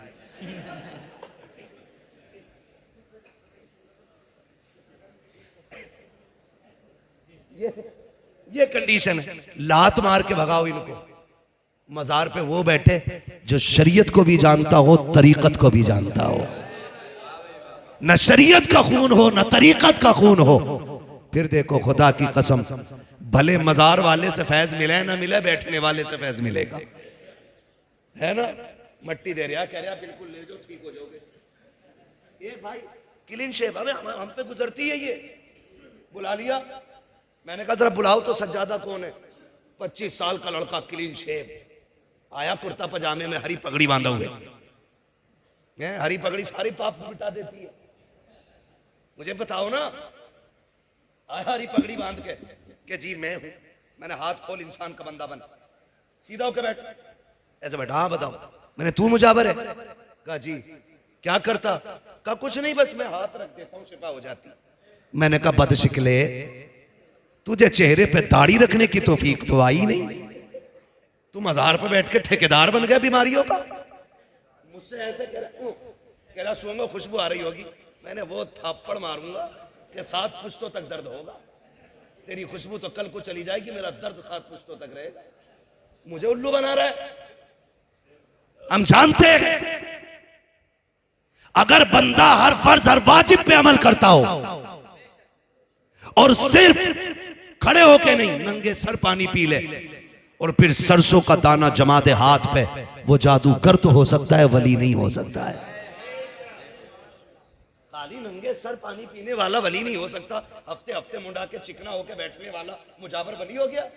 ये कंडीशन है। लात मार के भगाओ इनको। मजार पे वो बैठे जो शरीयत को भी जानता हो, तरीकत को भी जानता हो। न शरीयत का खून हो न तरीकत का खून हो। फिर देखो खुदा की कसम, भले मजार वाले से फैज मिले ना मिले, बैठने वाले से फैज मिलेगा, है ना। मट्टी दे रहा, कह रहा बिल्कुल ले जाओ, ठीक हो जाओगे। ये भाई क्लीन शेव हम पे गुजरती है। ये बुला लिया, मैंने कहा जरा बुलाओ तो सज्जादा कौन है? 25 साल का लड़का क्लीन शेव आया, कुर्ता पजामे में, हरी पगड़ी बांधा हुए। हरी पगड़ी सारी पाप मिटा देती है। मुझे बताओ ना, आया हरी पगड़ी बांध के जी मैं हूं। मैंने हाथ खोल, इंसान का बंदा बन, सीधा होकर बैठ, ऐसे बैठा। हाँ बताओ। मैंने तू मुजावर है? कहा जी। क्या करता? कहा कुछ नहीं, बस मैं हाथ रख देता हूं शिफा हो जाती। मैंने कहा बदशिकले, तुझे चेहरे पे दाढ़ी रखने की तौफीक तो आई नहीं, तू मजार पे बैठ के ठेकेदार बन गया बीमारियों का। मुझसे ऐसे कह रहा सूंघो खुशबू आ रही होगी। मैंने वो थप्पड़ मारूंगा कि 7 पुश्तों तक दर्द होगा। तेरी खुशबू तो कल को चली जाएगी, मेरा दर्द 7 पुश्तों तक रहेगा। मुझे उल्लू बना रहा है। हम जानते हैं अगर बंदा हर फर्ज हर वाजिब पे अमल करता हो और सिर्फ खड़े होके नहीं, नंगे सर पानी पी ले और फिर सरसों का दाना जमा दे हाथ पे, वो जादूगर तो हो सकता है, वली नहीं हो सकता है। खाली नंगे सर पानी पीने वाला वली नहीं हो सकता। हफ्ते हफ्ते मुंडा के चिकना होके बैठने वाला मुजावर वली हो गया।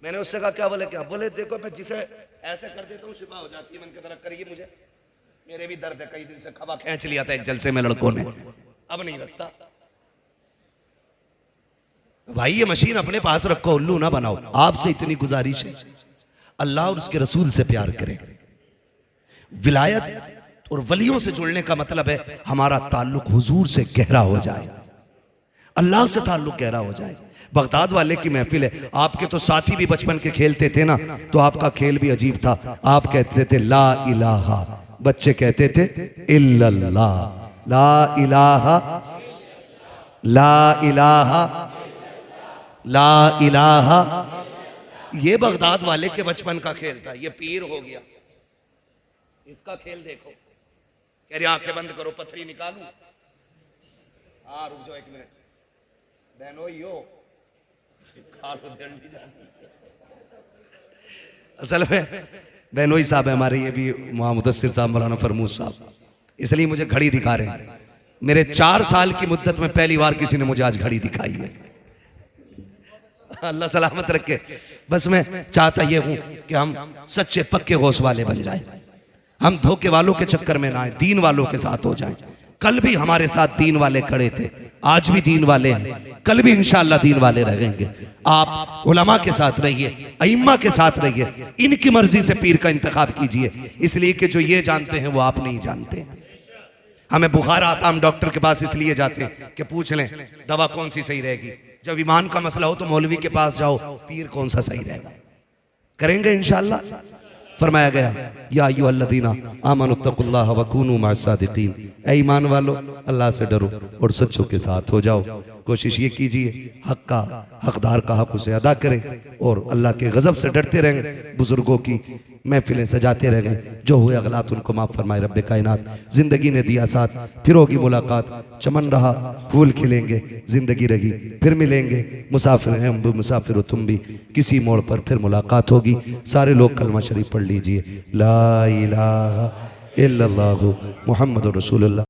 मैंने उससे कहा क्या? बोले क्या? बोले देखो मैं जिसे ऐसे कर देता हूँ शिफा हो जाती है। मैंने कहा करिए, मुझे मेरे भी दर्द है, कई दिन से खबा खींच लिया था एक जलसे में लड़कों ने, अब नहीं रखता। भाई ये मशीन अपने पास रखो, उल्लू ना बनाओ। आपसे इतनी गुजारिश है, अल्लाह और उसके रसूल से प्यार करें। विलायत और वलियों से जुड़ने का मतलब है हमारा ताल्लुक हुजूर से गहरा हो जाए, अल्लाह से ताल्लुक गहरा हो जाए। बगदाद वाले की महफिल है, आपके तो साथी भी बचपन के खेलते थे ना, तो आपका खेल भी अजीब था। आप कहते थे ला इलाहा, बच्चे कहते थे इल्लल्लाह। ला इलाहा, ला इलाहा, ला इलाहा। ये बगदाद वाले के बचपन का खेल था। ये पीर हो गया, इसका खेल देखो। कह रही आंखें बंद करो, पथरी निकालू। हाँ रुक जाओ 1 मिनट बहनों, यो असल में बहनोई साहब है हमारे, ये भी मुदस्सिर साहब, मौलाना फरमूद साहब, इसलिए मुझे घड़ी दिखा रहे हैं। मेरे 4 साल की मुद्दत में पहली बार किसी ने मुझे आज घड़ी दिखाई है। अल्लाह सलामत रखे। बस मैं चाहता ये हूं कि हम सच्चे पक्के गौस वाले बन जाएं, हम धोखे वालों के चक्कर में ना आए, दीन वालों के साथ हो जाएं। कल भी हमारे साथ दीन वाले खड़े थे, आज भी दीन वाले हैं, कल भी इंशाअल्लाह दीन वाले रहेंगे। आप उलमा के साथ रहिए, अइम्मा के साथ रहिए, इनकी मर्जी से पीर का इंतखाब कीजिए, इसलिए कि जो ये जानते हैं वो आप नहीं जानते। हमें बुखार आता, हम डॉक्टर के पास इसलिए जाते हैं कि पूछ लें दवा कौन सी सही रहेगी। जब ईमान का मसला हो तो मौलवी के पास जाओ, पीर कौन सा सही रहेगा। करेंगे इंशाअल्लाह। फरमाया गया या अय्युहल्लज़ीना आमनुत्तकुल्लाह वकूनू मअस्सादिकीन, ऐ ईमान वालो अल्लाह से डरो और सच्चों के साथ हो जाओ। कोशिश ये कीजिए हक का हकदार का हक उसे अदा करें और अल्लाह के गजब से डरते रहें। बुजुर्गों की महफिलें सजाते रह गए, जो हुए अगलात उनको माफ़ फरमाए रब्बे कायनात। जिंदगी ने दिया साथ, फिर होगी मुलाकात, चमन रहा फूल खिलेंगे, जिंदगी रही फिर मिलेंगे। मुसाफिर हैं हम भी, मुसाफिर हो तुम भी, किसी मोड़ पर फिर मुलाकात होगी। सारे लोग कलमा शरीफ पढ़ लीजिए, ला इलाहा इल्लल्लाहु मुहम्मदुर रसूलुल्लाह।